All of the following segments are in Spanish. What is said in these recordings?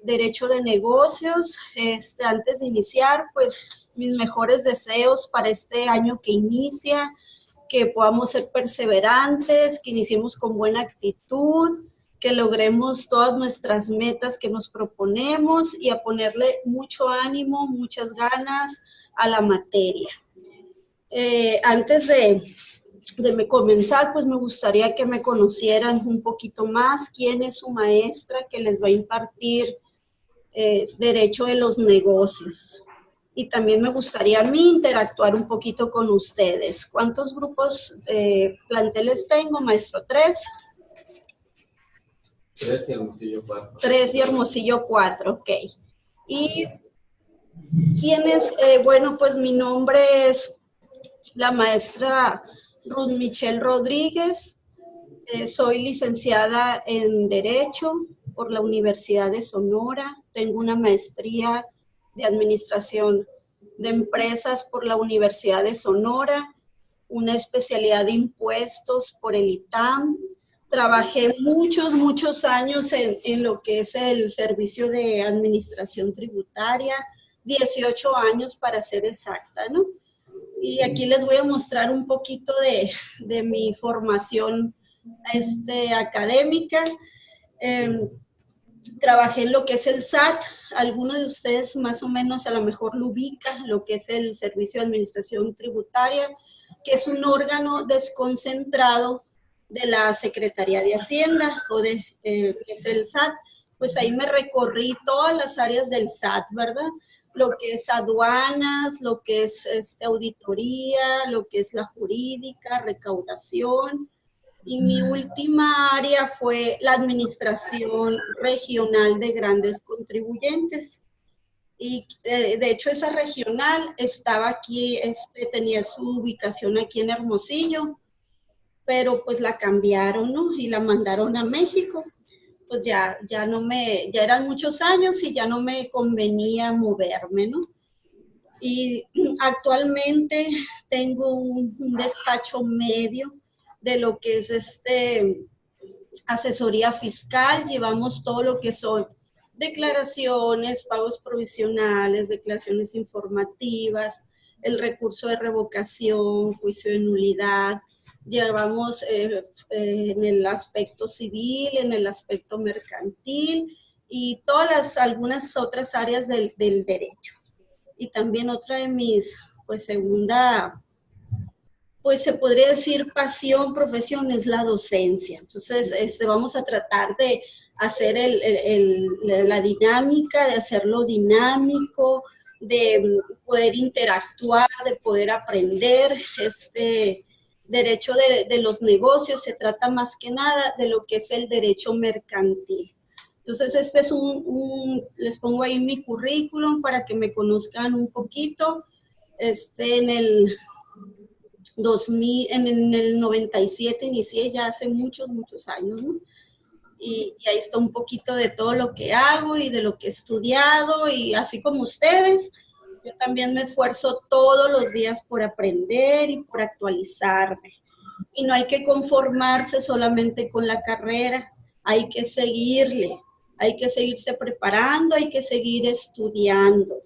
Derecho de Negocios. Antes de iniciar, pues mis mejores deseos para este año que inicia, que podamos ser perseverantes, que iniciemos con buena actitud, que logremos todas nuestras metas que nos proponemos y a ponerle mucho ánimo, muchas ganas a la materia. Antes de comenzar, pues me gustaría que me conocieran un poquito más quién es su maestra que les va a impartir Derecho de los Negocios. Y también me gustaría a mí interactuar un poquito con ustedes. ¿Cuántos grupos planteles tengo, maestro? ¿3? 3 y Hermosillo 4. 3 y Hermosillo 4, ok. ¿Y quién es? Bueno, pues mi nombre es la maestra Ruth Michelle Rodríguez. Soy licenciada en Derecho por la Universidad de Sonora. Tengo una maestría de Administración de Empresas por la Universidad de Sonora, una especialidad de Impuestos por el ITAM. Trabajé muchos años en lo que es el Servicio de Administración Tributaria, 18 años para ser exacta, ¿no? Y aquí les voy a mostrar un poquito de mi formación académica. Trabajé en lo que es el SAT. Algunos de ustedes más o menos a lo mejor lo ubica, lo que es el Servicio de Administración Tributaria, que es un órgano desconcentrado de la Secretaría de Hacienda, o que es el SAT. Pues ahí me recorrí todas las áreas del SAT, ¿verdad? Lo que es aduanas, lo que es auditoría, lo que es la jurídica, recaudación. Y mi última área fue la administración regional de grandes contribuyentes. Y de hecho esa regional estaba aquí, tenía su ubicación aquí en Hermosillo, pero pues la cambiaron, ¿no? Y la mandaron a México. Pues ya eran muchos años y ya no me convenía moverme, ¿no? Y actualmente tengo un despacho medio de lo que es asesoría fiscal. Llevamos todo lo que son declaraciones, pagos provisionales, declaraciones informativas, el recurso de revocación, juicio de nulidad. Llevamos en el aspecto civil, en el aspecto mercantil y algunas otras áreas del derecho. Y también otra de mis, pues segunda, pues se podría decir pasión, profesión, es la docencia. Entonces, vamos a tratar de hacer la dinámica, de hacerlo dinámico, de poder interactuar, de poder aprender. Derecho de los negocios se trata más que nada de lo que es el derecho mercantil. Entonces, les pongo ahí mi currículum para que me conozcan un poquito. En el 2000, en el 97 inicié, ya hace muchos años, ¿no? Y ahí está un poquito de todo lo que hago y de lo que he estudiado, y así como ustedes, yo también me esfuerzo todos los días por aprender y por actualizarme. Y no hay que conformarse solamente con la carrera, hay que seguirle, hay que seguirse preparando, hay que seguir estudiando.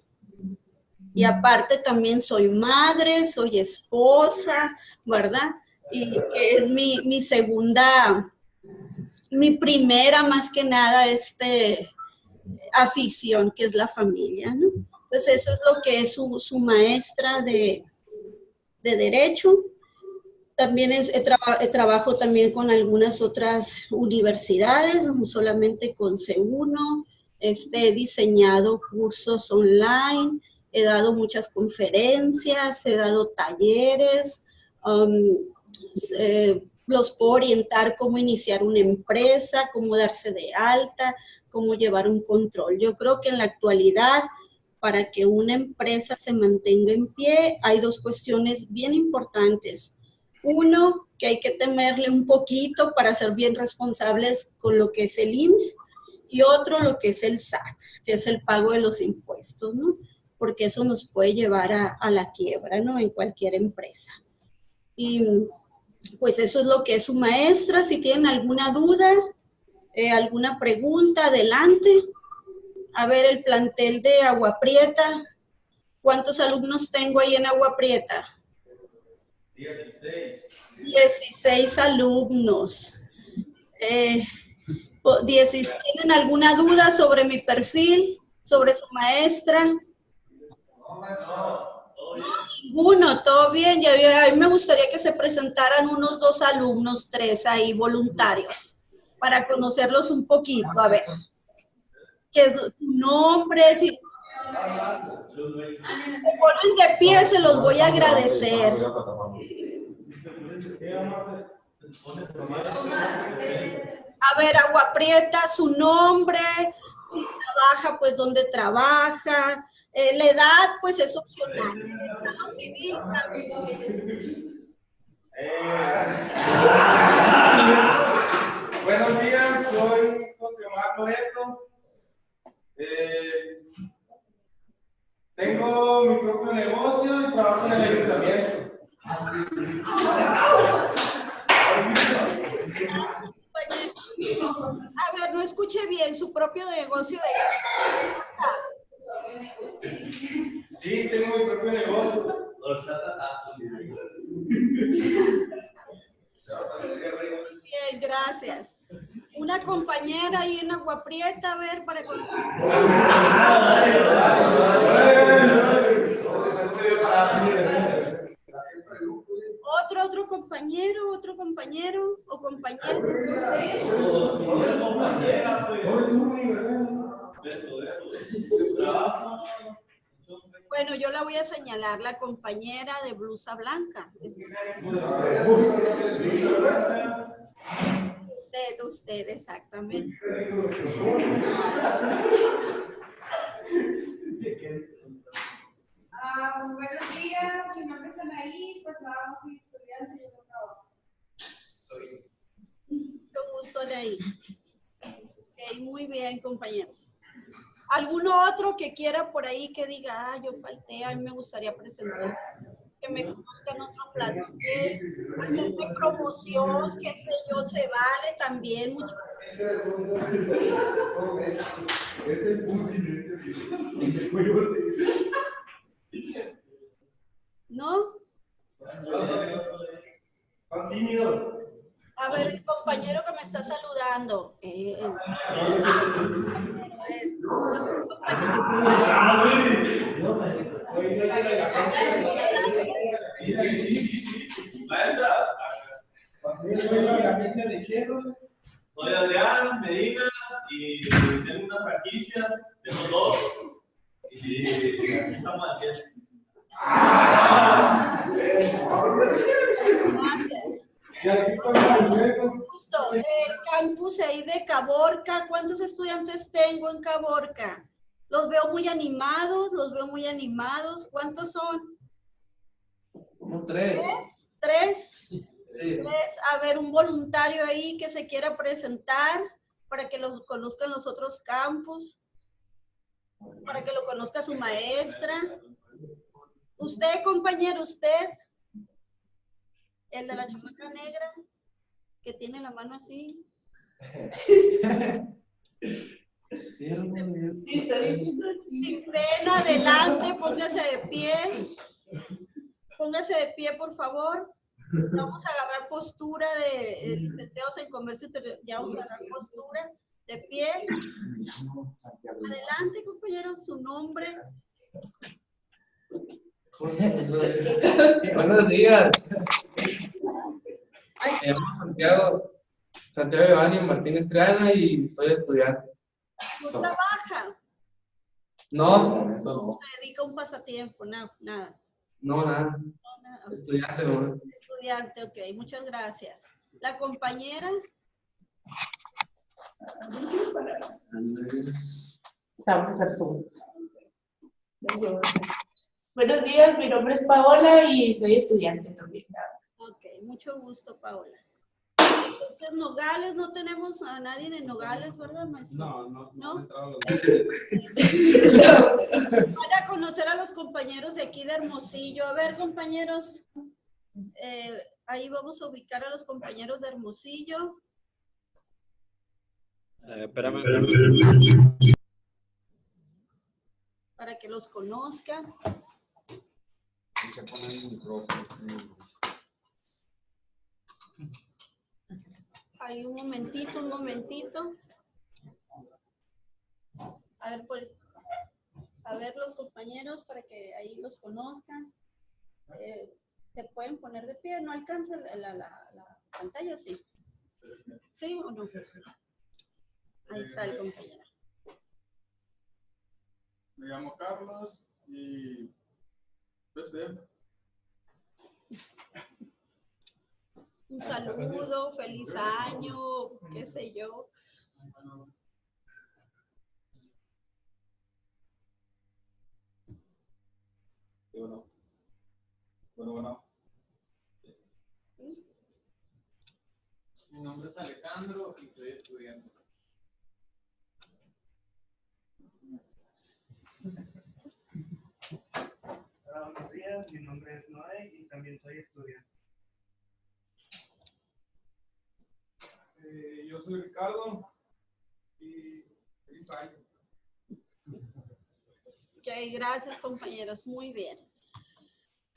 Y aparte también soy madre, soy esposa, ¿verdad? Y que es mi segunda, mi primera más que nada afición, que es la familia, ¿no? Entonces eso es lo que es su maestra de Derecho. También trabajo también con algunas otras universidades, no solamente con C1. He diseñado cursos online, he dado muchas conferencias, he dado talleres, los puedo orientar cómo iniciar una empresa, cómo darse de alta, cómo llevar un control. Yo creo que en la actualidad, para que una empresa se mantenga en pie, hay dos cuestiones bien importantes. Uno, que hay que temerle un poquito para ser bien responsables con lo que es el IMSS, y otro, lo que es el SAT, que es el pago de los impuestos, ¿no? Porque eso nos puede llevar a la quiebra, ¿no? En cualquier empresa. Y pues eso es lo que es su maestra. Si tienen alguna duda, alguna pregunta, adelante. A ver, el plantel de Agua Prieta. ¿Cuántos alumnos tengo ahí en Agua Prieta? 16 alumnos. ¿Tienen alguna duda sobre mi perfil? ¿Sobre su maestra? Ninguno, todo bien. A mí me gustaría que se presentaran unos 2 alumnos, 3 ahí voluntarios, para conocerlos un poquito. A ver, ¿qué es su nombre? Si se ponen de pie, se los voy a agradecer. A ver, Agua Prieta, su nombre, si trabaja, pues dónde trabaja, la edad, pues es opcional. Estado civil también. Buenos días, soy José Omar Loreto. Tengo mi propio negocio y trabajo en el ayuntamiento. A ver, no escuché bien, su propio negocio de... Sí, tengo mi propio negocio. Bien, gracias. Una compañera ahí en Agua Prieta, a ver, para... Otro compañero o compañera. Bueno, yo la voy a señalar, la compañera de blusa blanca. Usted, exactamente. Buenos días, mi nombre es Anaí, pues nada, soy estudiante y no trabajo. Mucho gusto, Anaí. Ok, muy bien, compañeros. ¿Alguno otro que quiera por ahí que diga, yo falté, a mí me gustaría presentar? Que me conozcan otro plantel, hacerme promoción, qué sé yo, se vale también. Mucho. ¿No? A ver, el compañero que me está saludando. Soy Adrián Medina y tengo una franquicia de los dos. Y aquí estamos haciendo. Gracias. Justo, el campus ahí de Caborca, ¿cuántos estudiantes tengo en Caborca? Los veo muy animados, ¿Cuántos son? Como 3. ¿Tres? A ver, un voluntario ahí que se quiera presentar para que los conozcan los otros campus, para que lo conozca su maestra. Usted, compañero, usted, el de la chamaca negra, que tiene la mano así. Sin pena, adelante, póngase de pie. Póngase de pie, por favor. Vamos a agarrar postura de licenciados en comercio, ya vamos a agarrar postura de pie. Adelante, compañeros, su nombre. Buenos días. Me llamo Santiago Giovanni Martínez Triana y soy estudiante. ¿No trabaja? No. ¿Se dedica a un pasatiempo? No, nada. No, nada. No, nada. Estudiante, no. Estudiante, ok, muchas gracias. La compañera. Buenos días, mi nombre es Paola y soy estudiante también. Ok, mucho gusto, Paola. Entonces, Nogales, no tenemos a nadie en Nogales, ¿verdad, maestro? No. Van a conocer a los compañeros de aquí de Hermosillo. A ver, compañeros, ahí vamos a ubicar a los compañeros de Hermosillo. Espérame. que los conozcan. Hay un momentito, un momentito. A ver los compañeros para que ahí los conozcan. ¿Se pueden poner de pie? ¿No alcanza la pantalla? ¿Sí? ¿Sí o no? Ahí está el compañero. Me llamo Carlos y Un saludo, feliz año, qué sé yo. Bueno. Mi nombre es Alejandro y soy estudiante. Hola, buenos días, mi nombre es Noé y también soy estudiante. Yo soy Ricardo y feliz año. Ok, gracias compañeros, muy bien.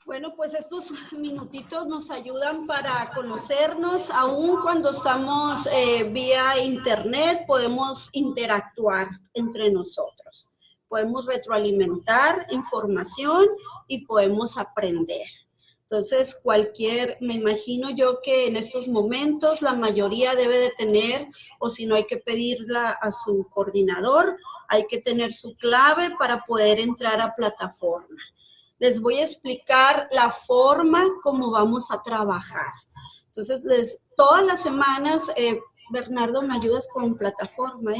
Bueno, pues estos minutitos nos ayudan para conocernos, aún cuando estamos vía internet, podemos interactuar entre nosotros. Podemos retroalimentar información y podemos aprender. Entonces, me imagino yo que en estos momentos la mayoría debe de tener, o si no hay que pedirla a su coordinador, hay que tener su clave para poder entrar a plataforma. Les voy a explicar la forma como vamos a trabajar. Entonces, todas las semanas, Bernardo, ¿me ayudas con plataforma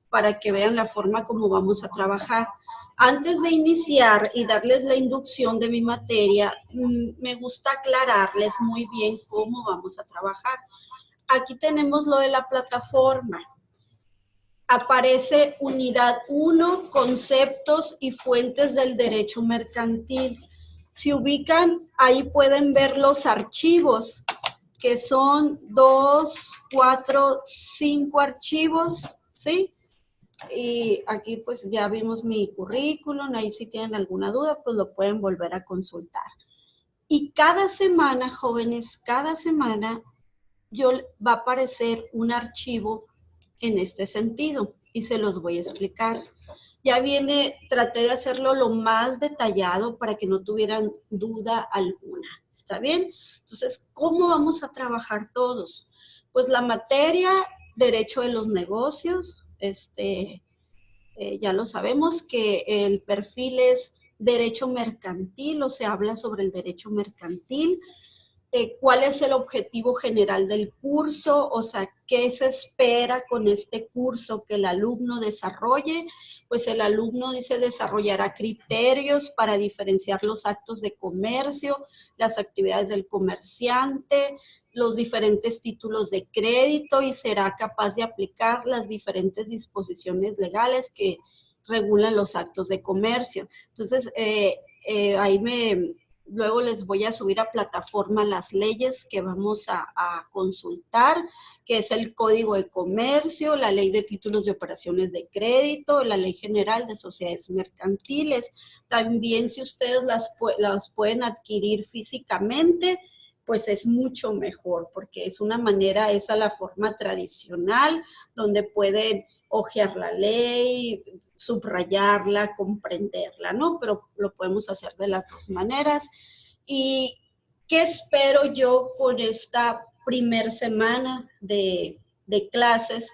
para que vean la forma como vamos a trabajar? Antes de iniciar y darles la inducción de mi materia, me gusta aclararles muy bien cómo vamos a trabajar. Aquí tenemos lo de la plataforma. Aparece unidad 1, conceptos y fuentes del derecho mercantil. Si ubican, ahí pueden ver los archivos, que son 2, 4, 5 archivos, ¿sí? Y aquí pues ya vimos mi currículum, ahí si tienen alguna duda, pues lo pueden volver a consultar. Y cada semana, jóvenes, cada semana va a aparecer un archivo en este sentido y se los voy a explicar. Ya traté de hacerlo lo más detallado para que no tuvieran duda alguna. ¿Está bien? Entonces, ¿cómo vamos a trabajar todos? Pues la materia, derecho de los negocios, ya lo sabemos que el perfil es derecho mercantil, o se habla sobre el derecho mercantil. ¿Cuál es el objetivo general del curso? O sea, ¿qué se espera con este curso que el alumno desarrolle? Pues el alumno desarrollará criterios para diferenciar los actos de comercio, las actividades del comerciante, los diferentes títulos de crédito y será capaz de aplicar las diferentes disposiciones legales que regulan los actos de comercio. Entonces, luego les voy a subir a plataforma las leyes que vamos a consultar, que es el Código de Comercio, la Ley de Títulos de Operaciones de Crédito, la Ley General de Sociedades Mercantiles. También si ustedes las pueden adquirir físicamente, pues es mucho mejor, porque es una manera, esa la forma tradicional, donde pueden hojear la ley, subrayarla, comprenderla, ¿no? Pero lo podemos hacer de las dos maneras. ¿Y qué espero yo con esta primer semana de clases?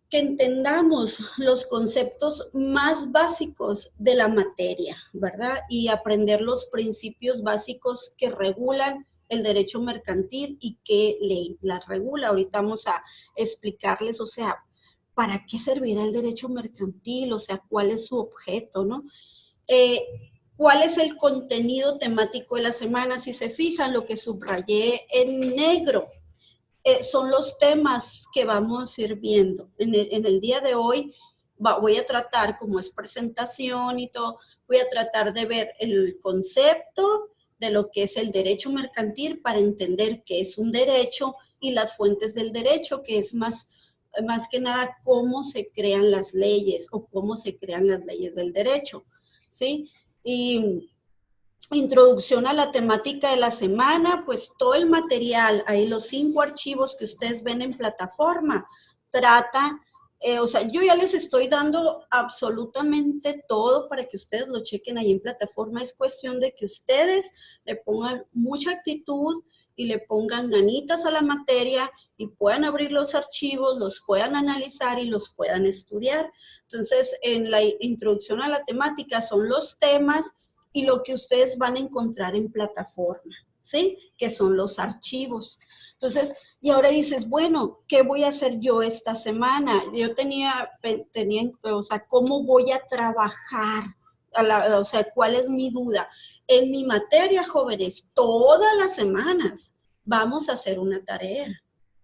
Que entendamos los conceptos más básicos de la materia, ¿verdad? Y aprender los principios básicos que regulan el derecho mercantil y qué ley las regula. Ahorita vamos a explicarles, o sea, ¿para qué servirá el derecho mercantil? O sea, ¿cuál es su objeto, no? ¿Cuál es el contenido temático de la semana? Si se fijan, lo que subrayé en negro son los temas que vamos a ir viendo. En el día de hoy voy a tratar, como es presentación y todo, voy a tratar de ver el concepto de lo que es el derecho mercantil para entender qué es un derecho y las fuentes del derecho, que es más que nada cómo se crean las leyes o cómo se crean las leyes del derecho. ¿sí? Y introducción a la temática de la semana, pues todo el material, ahí los 5 archivos que ustedes ven en plataforma, trata, o sea, yo ya les estoy dando absolutamente todo para que ustedes lo chequen ahí en plataforma. Es cuestión de que ustedes le pongan mucha actitud y le pongan ganitas a la materia y puedan abrir los archivos, los puedan analizar y los puedan estudiar. Entonces, en la introducción a la temática son los temas y lo que ustedes van a encontrar en plataforma, ¿sí? Que son los archivos. Entonces, y ahora dices, bueno, ¿qué voy a hacer yo esta semana? Yo tenía o sea, ¿cómo voy a trabajar? O sea, ¿cuál es mi duda? En mi materia, jóvenes, todas las semanas vamos a hacer una tarea,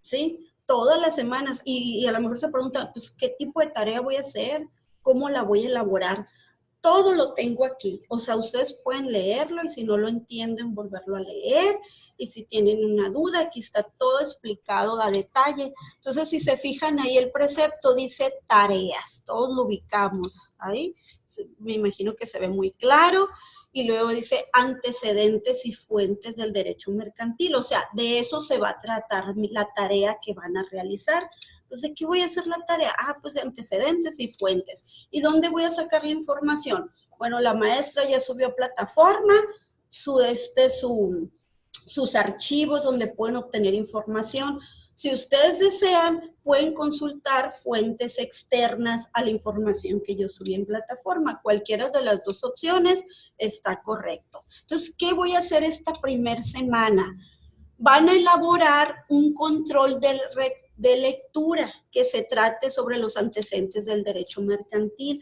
¿sí? Todas las semanas. Y a lo mejor se pregunta, pues, ¿qué tipo de tarea voy a hacer? ¿Cómo la voy a elaborar? Todo lo tengo aquí, o sea, ustedes pueden leerlo y si no lo entienden, volverlo a leer. Y si tienen una duda, aquí está todo explicado a detalle. Entonces, si se fijan ahí, el precepto dice tareas, todos lo ubicamos ahí. Me imagino que se ve muy claro. Y luego dice antecedentes y fuentes del derecho mercantil. O sea, de eso se va a tratar la tarea que van a realizar. Entonces, ¿qué voy a hacer la tarea? Ah, pues de antecedentes y fuentes. ¿Y dónde voy a sacar la información? Bueno, la maestra ya subió a plataforma sus archivos donde pueden obtener información. Si ustedes desean, pueden consultar fuentes externas a la información que yo subí en plataforma. Cualquiera de las dos opciones está correcto. Entonces, ¿qué voy a hacer esta primera semana? Van a elaborar un control de lectura que se trate sobre los antecedentes del derecho mercantil.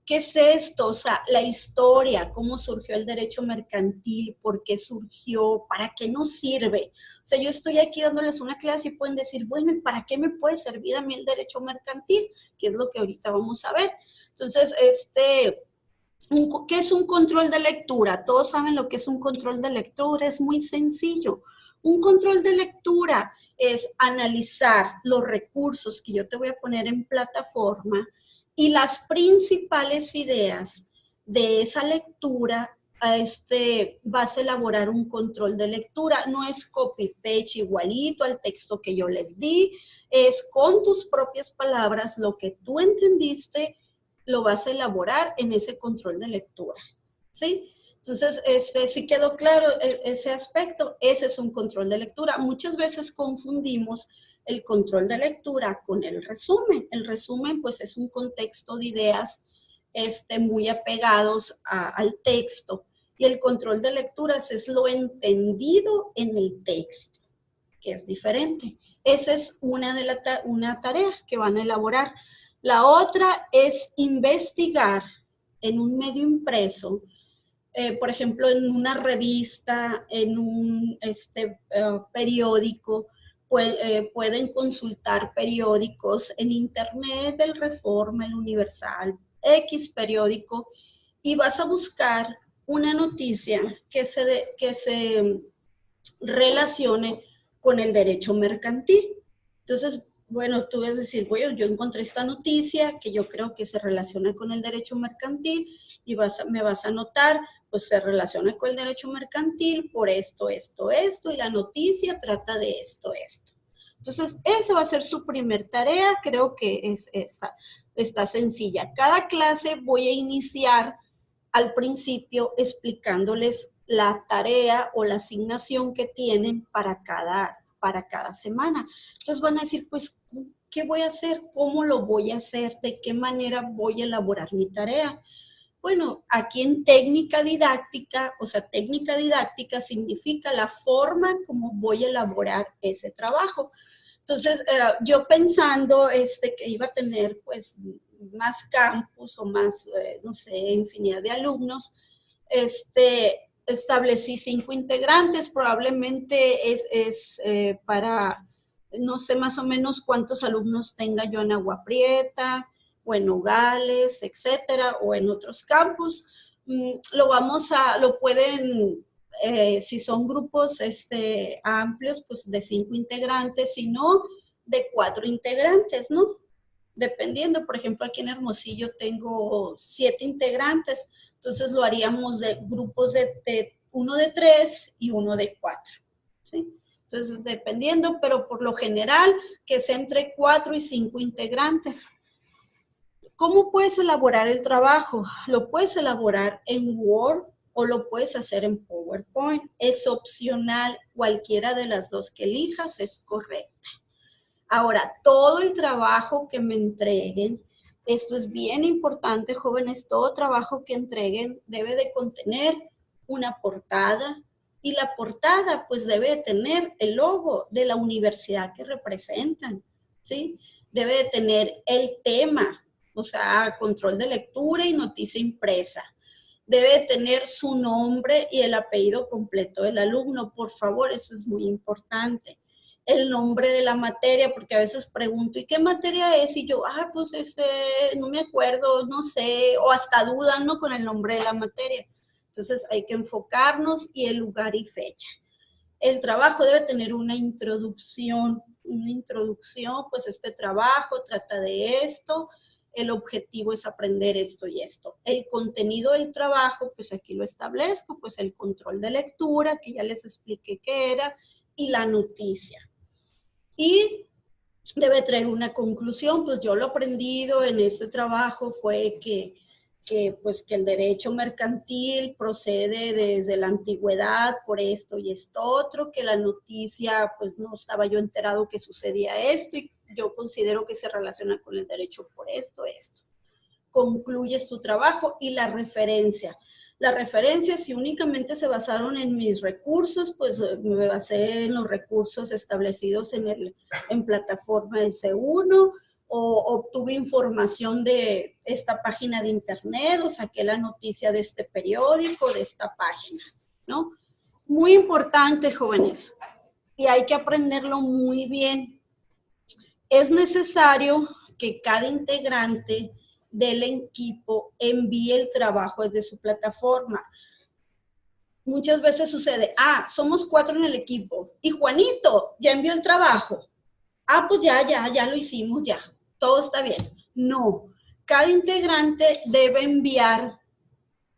¿Qué es esto? O sea, la historia, cómo surgió el derecho mercantil, por qué surgió, para qué nos sirve. O sea, yo estoy aquí dándoles una clase y pueden decir, bueno, ¿y para qué me puede servir a mí el derecho mercantil? Que es lo que ahorita vamos a ver. Entonces, ¿qué es un control de lectura? Todos saben lo que es un control de lectura, es muy sencillo. Un control de lectura es analizar los recursos que yo te voy a poner en plataforma y las principales ideas de esa lectura. Vas a elaborar un control de lectura. No es copy-paste igualito al texto que yo les di, es con tus propias palabras lo que tú entendiste, lo vas a elaborar en ese control de lectura, ¿sí? Entonces, sí quedó claro ese aspecto. Ese es un control de lectura. Muchas veces confundimos el control de lectura con el resumen. El resumen, pues, es un contexto de ideas muy apegados al texto. Y el control de lecturas es lo entendido en el texto, que es diferente. Esa es una tarea que van a elaborar. La otra es investigar en un medio impreso, por ejemplo, en una revista, en un periódico. Pueden consultar periódicos en internet, el Reforma, el Universal, X periódico, y vas a buscar una noticia que se relacione con el derecho mercantil. Entonces, bueno, tú vas a decir, bueno, yo encontré esta noticia que yo creo que se relaciona con el derecho mercantil y me vas a anotar, pues se relaciona con el derecho mercantil por esto, esto, esto, y la noticia trata de esto, esto. Entonces, esa va a ser su primer tarea. Creo que está sencilla. Cada clase voy a iniciar al principio explicándoles la tarea o la asignación que tienen para cada semana. Entonces van a decir, pues, ¿qué voy a hacer? ¿Cómo lo voy a hacer? ¿De qué manera voy a elaborar mi tarea? Bueno, aquí en técnica didáctica, o sea, técnica didáctica significa la forma como voy a elaborar ese trabajo. Entonces, yo pensando que iba a tener, pues, más campus o más, no sé, infinidad de alumnos, establecí 5 integrantes. Probablemente es para, no sé más o menos cuántos alumnos tenga yo en Agua Prieta, o en Nogales, etcétera, o en otros campus. Lo pueden, si son grupos amplios, pues de 5 integrantes, si no, de 4 integrantes, ¿no? Dependiendo. Por ejemplo, aquí en Hermosillo tengo 7 integrantes, Entonces lo haríamos de grupos de 1 de 3 y 1 de 4, ¿sí? Entonces, dependiendo, pero por lo general, que es entre 4 y 5 integrantes. ¿Cómo puedes elaborar el trabajo? Lo puedes elaborar en Word o lo puedes hacer en PowerPoint. Es opcional, cualquiera de las dos que elijas es correcta. Ahora, todo el trabajo que me entreguen, esto es bien importante, jóvenes, todo trabajo que entreguen debe de contener una portada, y la portada pues debe de tener el logo de la universidad que representan, ¿sí? Debe de tener el tema, o sea, control de lectura y noticia impresa. Debe de tener su nombre y el apellido completo del alumno, por favor, eso es muy importante. El nombre de la materia, porque a veces pregunto, ¿y qué materia es? Y yo, pues no me acuerdo, no sé, o hasta dudan, ¿no? Con el nombre de la materia. Entonces hay que enfocarnos y el lugar y fecha. El trabajo debe tener una introducción, pues este trabajo trata de esto, el objetivo es aprender esto y esto. El contenido del trabajo, pues aquí lo establezco, pues el control de lectura, que ya les expliqué qué era, y la noticia. Y debe traer una conclusión, pues yo lo aprendido en este trabajo fue que el derecho mercantil procede desde la antigüedad por esto y esto otro, que la noticia, pues no estaba yo enterado que sucedía esto y yo considero que se relaciona con el derecho por esto. Concluyes tu trabajo y la referencia. La referencia, si únicamente se basaron en mis recursos, pues me basé en los recursos establecidos en plataforma S1, o obtuve información de esta página de internet, o saqué la noticia de este periódico, de esta página, ¿no? Muy importante, jóvenes, y hay que aprenderlo muy bien. Es necesario que cada integrante del equipo envíe el trabajo desde su plataforma. Muchas veces sucede, somos 4 en el equipo, y Juanito ya envió el trabajo. Pues ya lo hicimos, ya. Todo está bien. No, cada integrante debe enviar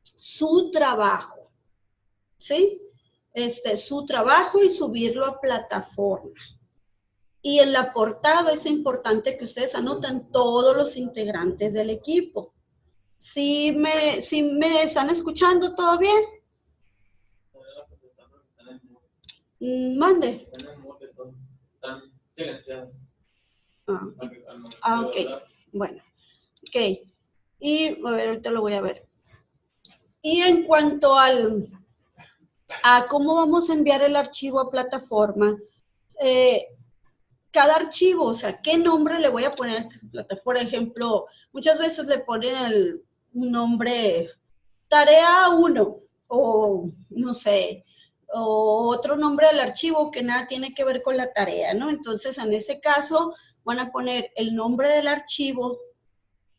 su trabajo, ¿sí? Su trabajo y subirlo a plataforma. Y en la portada es importante que ustedes anoten todos los integrantes del equipo. ¿Sí me están escuchando? ¿Todo bien? Mande. Ok, bueno, ok, y a ver, ahorita lo voy a ver. Y en cuanto a cómo vamos a enviar el archivo a plataforma, cada archivo, o sea, ¿qué nombre le voy a poner a esta plataforma? Por ejemplo, muchas veces le ponen un nombre, tarea 1, o no sé, o otro nombre del archivo que nada tiene que ver con la tarea, ¿no? Entonces, en ese caso, van a poner el nombre del archivo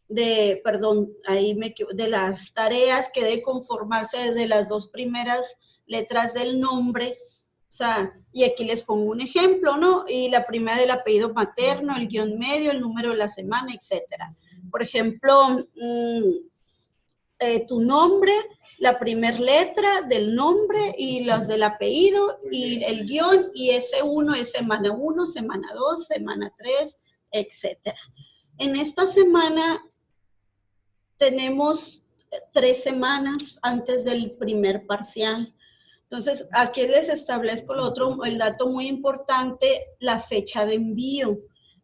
de las tareas que debe conformarse de las 2 primeras letras del nombre, o sea, y aquí les pongo un ejemplo, ¿no? Y la primera del apellido materno, el guión medio, el número de la semana, etcétera. Por ejemplo, tu nombre, la primera letra del nombre y las del apellido y el guión, y ese 1 es semana 1, semana 2, semana 3, etc. En esta semana tenemos 3 semanas antes del primer parcial. Entonces, aquí les establezco el dato muy importante, la fecha de envío.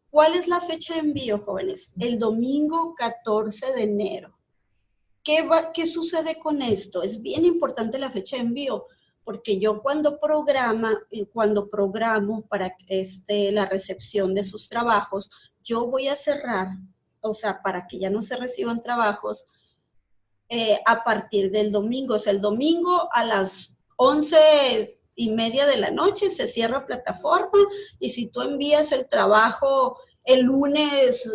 ¿Cuál es la fecha de envío, jóvenes? El domingo 14 de enero. ¿Qué sucede con esto? Es bien importante la fecha de envío, porque yo cuando programo para la recepción de sus trabajos, yo voy a cerrar, o sea, para que ya no se reciban trabajos a partir del domingo. O sea, el domingo a las 11:30 de la noche se cierra plataforma, y si tú envías el trabajo el lunes,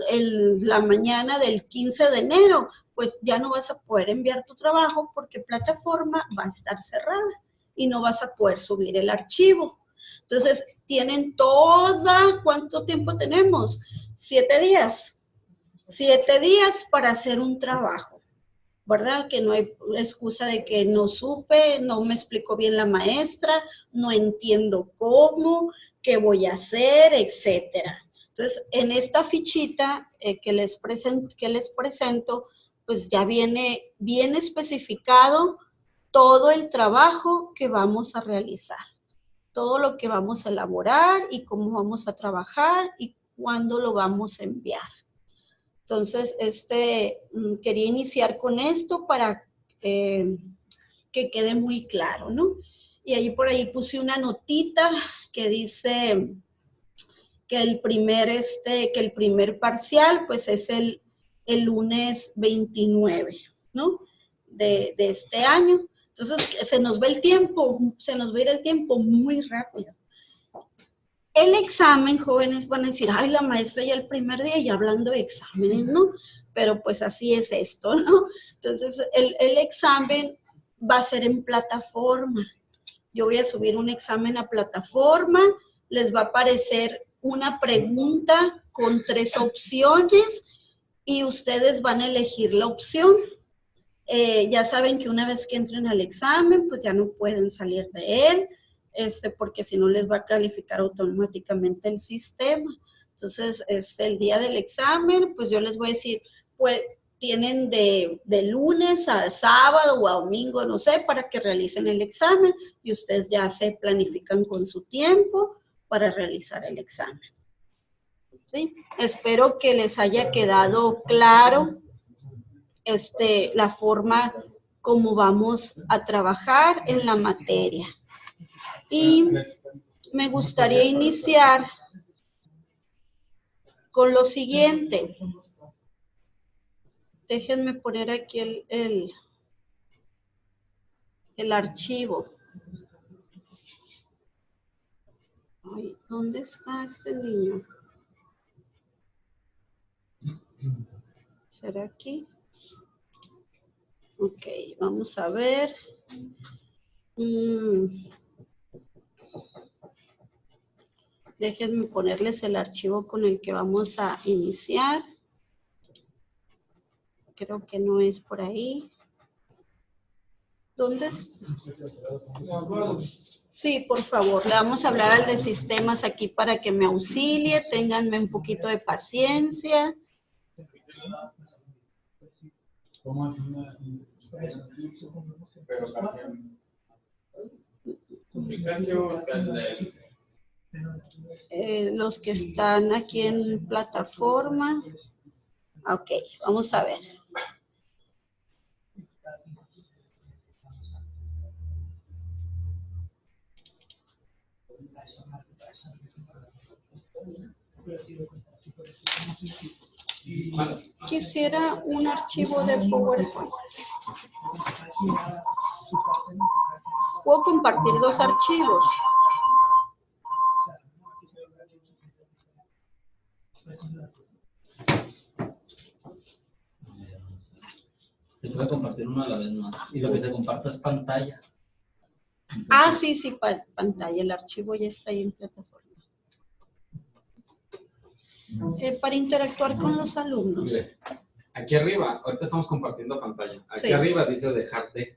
la mañana del 15 de enero, pues ya no vas a poder enviar tu trabajo porque plataforma va a estar cerrada y no vas a poder subir el archivo. Entonces, tienen ¿cuánto tiempo tenemos? 7 días. 7 días para hacer un trabajo, ¿verdad? Que no hay excusa de que no supe, no me explicó bien la maestra, no entiendo cómo, qué voy a hacer, etcétera. Entonces, en esta fichita que les presento, pues ya viene bien especificado todo el trabajo que vamos a realizar, todo lo que vamos a elaborar y cómo vamos a trabajar y cuándo lo vamos a enviar. Entonces, quería iniciar con esto para que quede muy claro, ¿no? Y ahí por ahí puse una notita que dice que el primer parcial, pues es el lunes 29, ¿no? De este año. Entonces, se nos va el tiempo, se nos va a ir el tiempo muy rápido. El examen, jóvenes, van a decir, ay, la maestra ya el primer día ya hablando de exámenes, ¿no? Pero pues así es esto, ¿no? Entonces, el examen va a ser en plataforma. Yo voy a subir un examen a plataforma, les va a aparecer una pregunta con 3 opciones y ustedes van a elegir la opción. Ya saben que una vez que entren al examen, pues ya no pueden salir de él, porque si no les va a calificar automáticamente el sistema. Entonces, el día del examen, pues yo les voy a decir, pues tienen de lunes a sábado o a domingo, no sé, para que realicen el examen y ustedes ya se planifican con su tiempo para realizar el examen. ¿Sí? Espero que les haya quedado claro la forma como vamos a trabajar en la materia. Y me gustaría iniciar con lo siguiente. Déjenme poner aquí el archivo. Ay, ¿dónde está este niño? ¿Será aquí? Ok, vamos a ver. Déjenme ponerles el archivo con el que vamos a iniciar. Creo que no es por ahí. ¿Dónde es? Sí, por favor, le vamos a hablar al de sistemas aquí para que me auxilie. Ténganme un poquito de paciencia. Los que están aquí en plataforma. Ok, vamos a ver. Quisiera un archivo de PowerPoint. Puedo compartir 2 archivos. Se puede compartir uno a la vez más. Y lo que se comparte es pantalla. Ah, sí, pantalla. El archivo ya está ahí en plataforma. Para interactuar con los alumnos. Mire, aquí arriba, ahorita estamos compartiendo pantalla. Aquí Sí. arriba dice dejar de.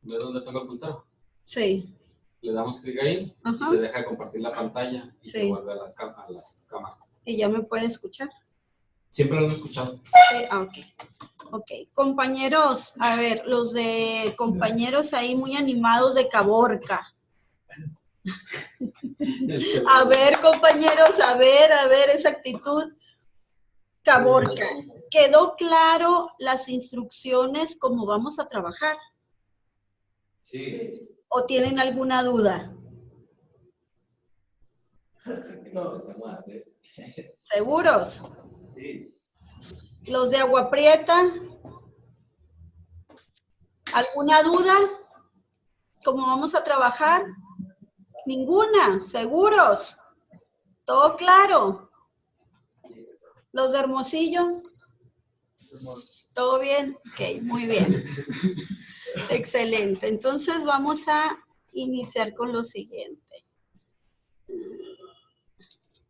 ¿Ve dónde tengo apuntado? Sí. Le damos clic ahí, Ajá. se deja de compartir la pantalla y Sí. se vuelve a las cámaras. ¿Y ya me pueden escuchar? Siempre lo han escuchado. Sí, ok. Ok. Compañeros, a ver, los de compañeros ahí muy animados de Caborca. A ver, compañeros, a ver esa actitud. Caborca, ¿quedó claro las instrucciones cómo vamos a trabajar? Sí. ¿O tienen alguna duda? No, estamos así. ¿Seguros? Sí. ¿Los de Agua Prieta? ¿Alguna duda? ¿Cómo vamos a trabajar? Ninguna, ¿seguros? ¿Todo claro? ¿Los de Hermosillo? ¿Todo bien? Ok, muy bien. Excelente. Entonces vamos a iniciar con lo siguiente.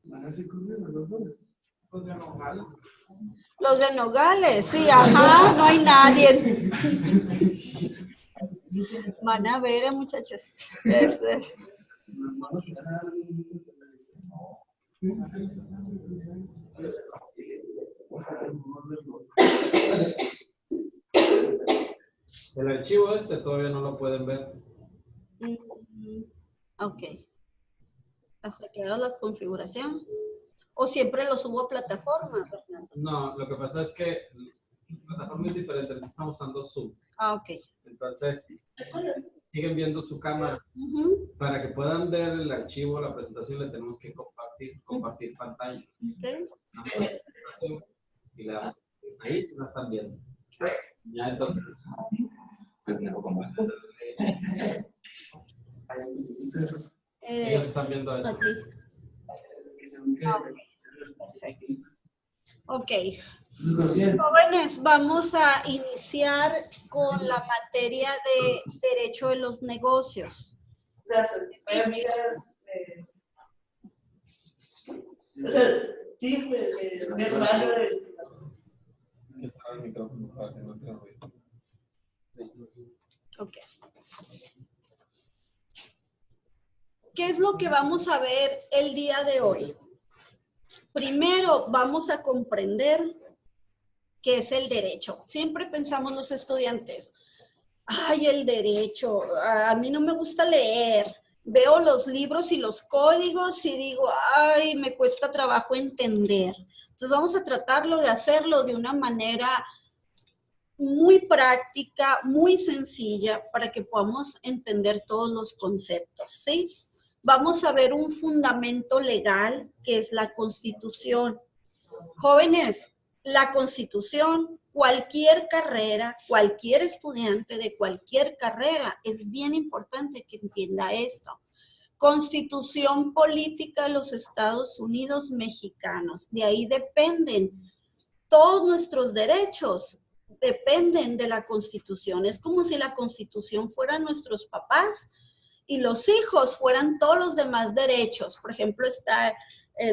¿Van a ser las 2 horas? Pues de Nogales. Los de Nogales, sí, ajá, no hay nadie. Van a ver, muchachos. El archivo este todavía no lo pueden ver. Ok. Hasta que haga la configuración. O siempre lo subo a plataforma, Fernando. No, lo que pasa es que la plataforma es diferente. Ahorita estamos usando Zoom. Ah, ok. Entonces, siguen viendo su cámara. Para que puedan ver el archivo, la presentación, le tenemos que compartir pantalla. Okay. Y ahí la están viendo. Ya entonces. Ellos están viendo eso. Aquí. Perfecto. Ok. Jóvenes, vamos a iniciar con la materia de Derecho de los Negocios. El micrófono para que no te ruido. Listo. Ok. ¿Qué es lo que vamos a ver el día de hoy? Primero, vamos a comprender qué es el derecho. Siempre pensamos los estudiantes, ay, el derecho, a mí no me gusta leer. Veo los libros y los códigos y digo, ay, me cuesta trabajo entender. Entonces vamos a tratarlo de hacerlo de una manera muy práctica, muy sencilla, para que podamos entender todos los conceptos, ¿sí? Vamos a ver un fundamento legal, que es la Constitución. Jóvenes, la Constitución, cualquier carrera, cualquier estudiante de cualquier carrera, es bien importante que entienda esto. Constitución política de los Estados Unidos mexicanos. De ahí dependen todos nuestros derechos, dependen de la Constitución. Es como si la Constitución fueran nuestros papás y los hijos fueran todos los demás derechos. Por ejemplo, está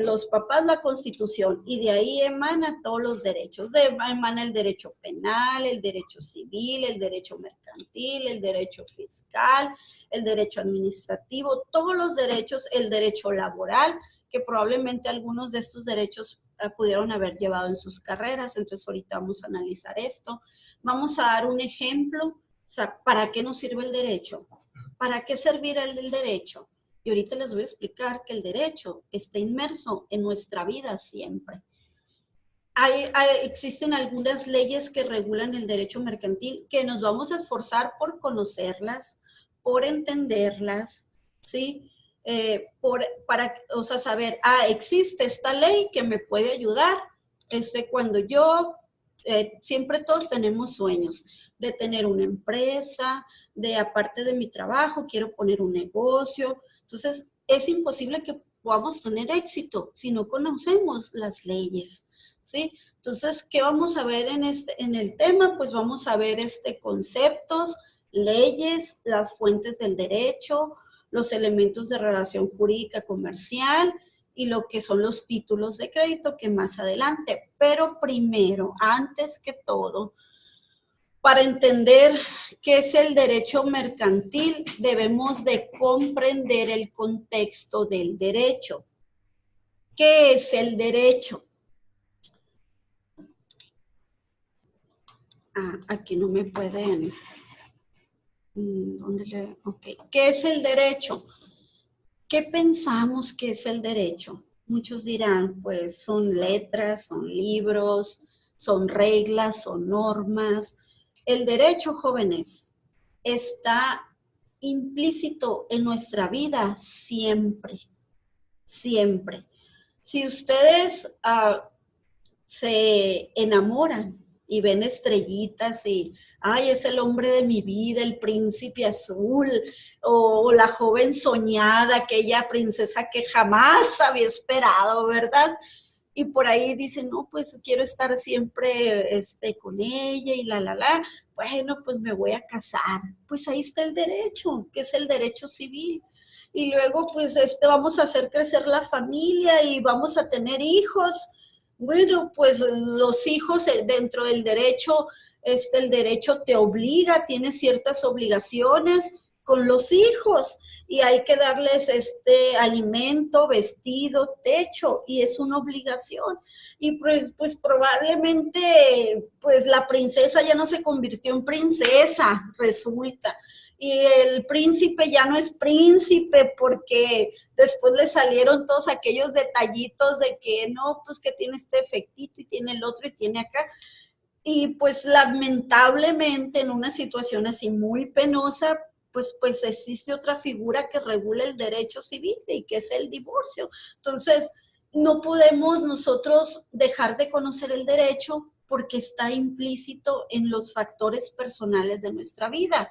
los papás, la Constitución, y de ahí emana todos los derechos. Emana el derecho penal, el derecho civil, el derecho mercantil, el derecho fiscal, el derecho administrativo, todos los derechos, el derecho laboral, que probablemente algunos de estos derechos pudieron haber llevado en sus carreras. Entonces ahorita vamos a analizar esto. Vamos a dar un ejemplo, o sea, ¿para qué nos sirve el derecho? ¿Para qué servirá el derecho? Y ahorita les voy a explicar que el derecho está inmerso en nuestra vida siempre. Existen algunas leyes que regulan el derecho mercantil que nos vamos a esforzar por conocerlas, por entenderlas, ¿sí? Para saber, existe esta ley que me puede ayudar cuando yo, siempre todos tenemos sueños de tener una empresa, de aparte de mi trabajo, quiero poner un negocio. Entonces, es imposible que podamos tener éxito si no conocemos las leyes, ¿sí? Entonces, ¿qué vamos a ver en el tema? Pues vamos a ver conceptos, leyes, las fuentes del derecho, los elementos de relación jurídica comercial y lo que son los títulos de crédito, que más adelante. Pero primero, antes que todo, para entender qué es el derecho mercantil, debemos de comprender el contexto del derecho. ¿Qué es el derecho? Aquí no me pueden... Ok. ¿Qué es el derecho? ¿Qué pensamos que es el derecho? Muchos dirán, pues son letras, son libros, son reglas, son normas. El derecho, jóvenes, está implícito en nuestra vida siempre, siempre. Si ustedes se enamoran y ven estrellitas y, ay, es el hombre de mi vida, el príncipe azul, o la joven soñada, aquella princesa que jamás había esperado, ¿verdad? Y por ahí dicen, no, pues quiero estar siempre con ella y bueno, pues me voy a casar. Pues ahí está el derecho, que es el derecho civil. Y luego, pues, vamos a hacer crecer la familia y vamos a tener hijos. Bueno, pues los hijos dentro del derecho, el derecho te obliga, tienes ciertas obligaciones con los hijos y hay que darles alimento, vestido, techo, y es una obligación. Y pues probablemente pues la princesa ya no se convirtió en princesa, resulta. Y el príncipe ya no es príncipe porque después le salieron todos aquellos detallitos de que no, pues que tiene este efectito y tiene el otro y tiene acá. Y pues lamentablemente en una situación así muy penosa, pues existe otra figura que regula el derecho civil y que es el divorcio. Entonces, no podemos nosotros dejar de conocer el derecho porque está implícito en los factores personales de nuestra vida.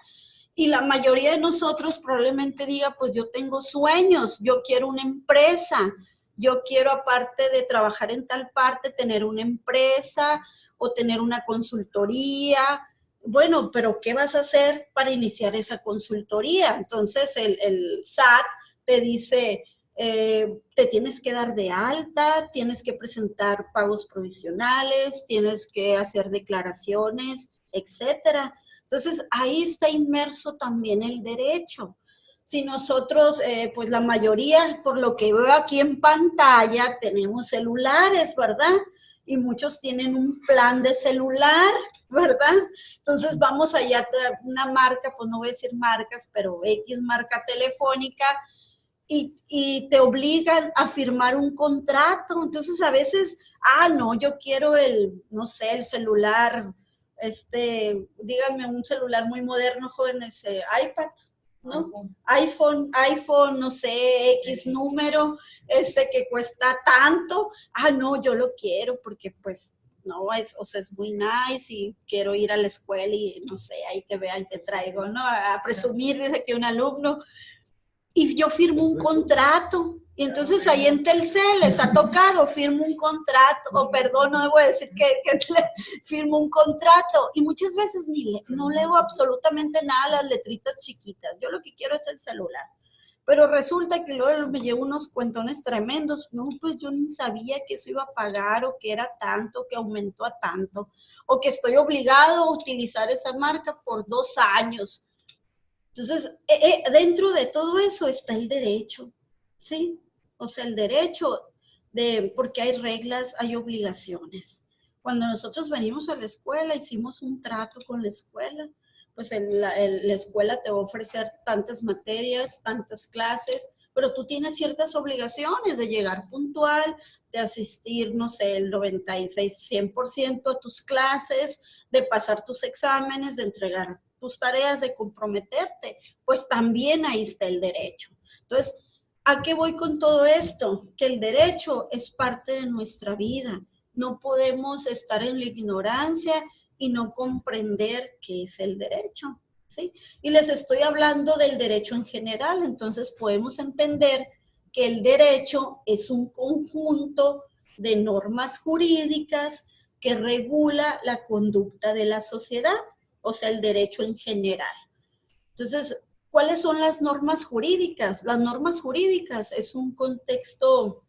Y la mayoría de nosotros probablemente diga, pues yo tengo sueños, yo quiero una empresa, yo quiero aparte de trabajar en tal parte, tener una empresa o tener una consultoría. Bueno, pero ¿qué vas a hacer para iniciar esa consultoría? Entonces el SAT te dice, te tienes que dar de alta, tienes que presentar pagos provisionales, tienes que hacer declaraciones, etcétera. Entonces, ahí está inmerso también el derecho. Si nosotros, pues la mayoría, por lo que veo aquí en pantalla, tenemos celulares, ¿verdad? Y muchos tienen un plan de celular, ¿verdad? Entonces, vamos allá a una marca, pues no voy a decir marcas, pero X marca telefónica, y te obligan a firmar un contrato. Entonces, a veces, no, yo quiero no sé, el celular, díganme un celular muy moderno, jóvenes, iPad, ¿no? iPhone, no sé, X número, que cuesta tanto. No, yo lo quiero porque pues, no, o sea, es muy nice y quiero ir a la escuela y no sé, ahí que vean que traigo, ¿no? A presumir, dice que un alumno, y yo firmo un contrato. Y entonces ahí en Telcel les ha tocado, firmo un contrato, o perdón, no debo decir que firmo un contrato. Y muchas veces no leo absolutamente nada, las letritas chiquitas. Yo lo que quiero es el celular. Pero resulta que luego me llevo unos cuentones tremendos. No, pues yo ni sabía que eso iba a pagar, o que era tanto, que aumentó a tanto, o que estoy obligado a utilizar esa marca por 2 años. Entonces, dentro de todo eso está el derecho, ¿sí? O sea, el derecho porque hay reglas, hay obligaciones. Cuando nosotros venimos a la escuela, hicimos un trato con la escuela, pues la escuela te va a ofrecer tantas materias, tantas clases, pero tú tienes ciertas obligaciones de llegar puntual, de asistir, no sé, el 96, 100% a tus clases, de pasar tus exámenes, de entregar tus tareas, de comprometerte. Pues también ahí está el derecho. Entonces, ¿a qué voy con todo esto? Que el derecho es parte de nuestra vida. No podemos estar en la ignorancia y no comprender qué es el derecho, ¿sí? Y les estoy hablando del derecho en general, entonces podemos entender que el derecho es un conjunto de normas jurídicas que regula la conducta de la sociedad, o sea, el derecho en general. Entonces, ¿cuáles son las normas jurídicas? Las normas jurídicas es un contexto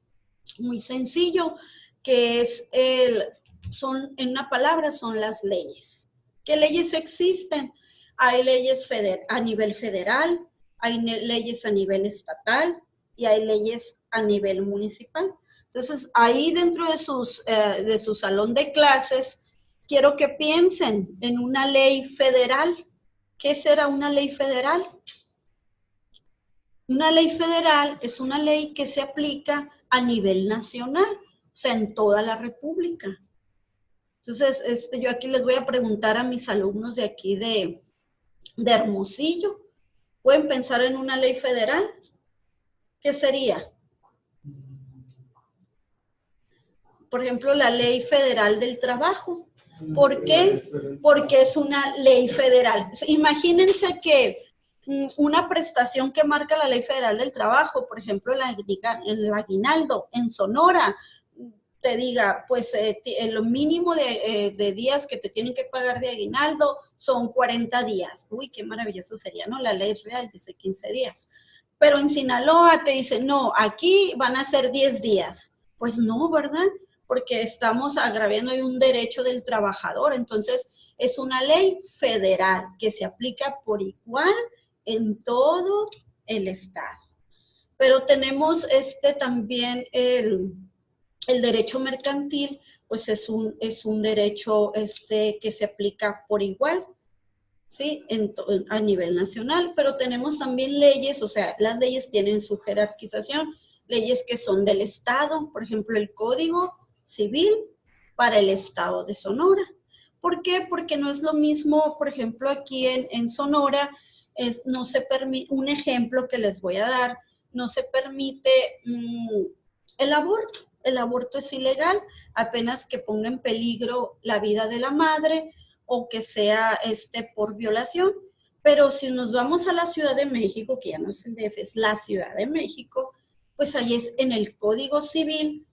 muy sencillo, que es en una palabra, son las leyes. ¿Qué leyes existen? Hay leyes a nivel federal, hay leyes a nivel estatal y hay leyes a nivel municipal. Entonces, ahí dentro de su salón de clases, quiero que piensen en una ley federal. ¿Qué será una ley federal? Una ley federal es una ley que se aplica a nivel nacional, o sea, en toda la república. Entonces, yo aquí les voy a preguntar a mis alumnos de aquí de Hermosillo. ¿Pueden pensar en una ley federal? ¿Qué sería? Por ejemplo, la Ley Federal del Trabajo. ¿Por qué? Porque es una ley federal. Imagínense que una prestación que marca la Ley Federal del Trabajo, por ejemplo, el aguinaldo en Sonora, te diga, pues lo mínimo de días que te tienen que pagar de aguinaldo son 40 días. Uy, qué maravilloso sería, ¿no? La ley real dice 15 días. Pero en Sinaloa te dicen, no, aquí van a ser 10 días. Pues no, ¿verdad? porque estamos agraviando ahí un derecho del trabajador. Entonces, es una ley federal que se aplica por igual en todo el estado. Pero tenemos también el derecho mercantil, pues es un derecho que se aplica por igual, ¿sí? A nivel nacional, pero tenemos también leyes, o sea, las leyes tienen su jerarquización, leyes que son del estado, por ejemplo, el Código Civil para el estado de Sonora. ¿Por qué? Porque no es lo mismo, por ejemplo, aquí en Sonora, no se permite, un ejemplo que les voy a dar, no se permite el aborto. El aborto es ilegal, apenas que ponga en peligro la vida de la madre o que sea por violación. Pero si nos vamos a la Ciudad de México, que ya no es el DF, es la Ciudad de México, pues ahí es en el Código Civil,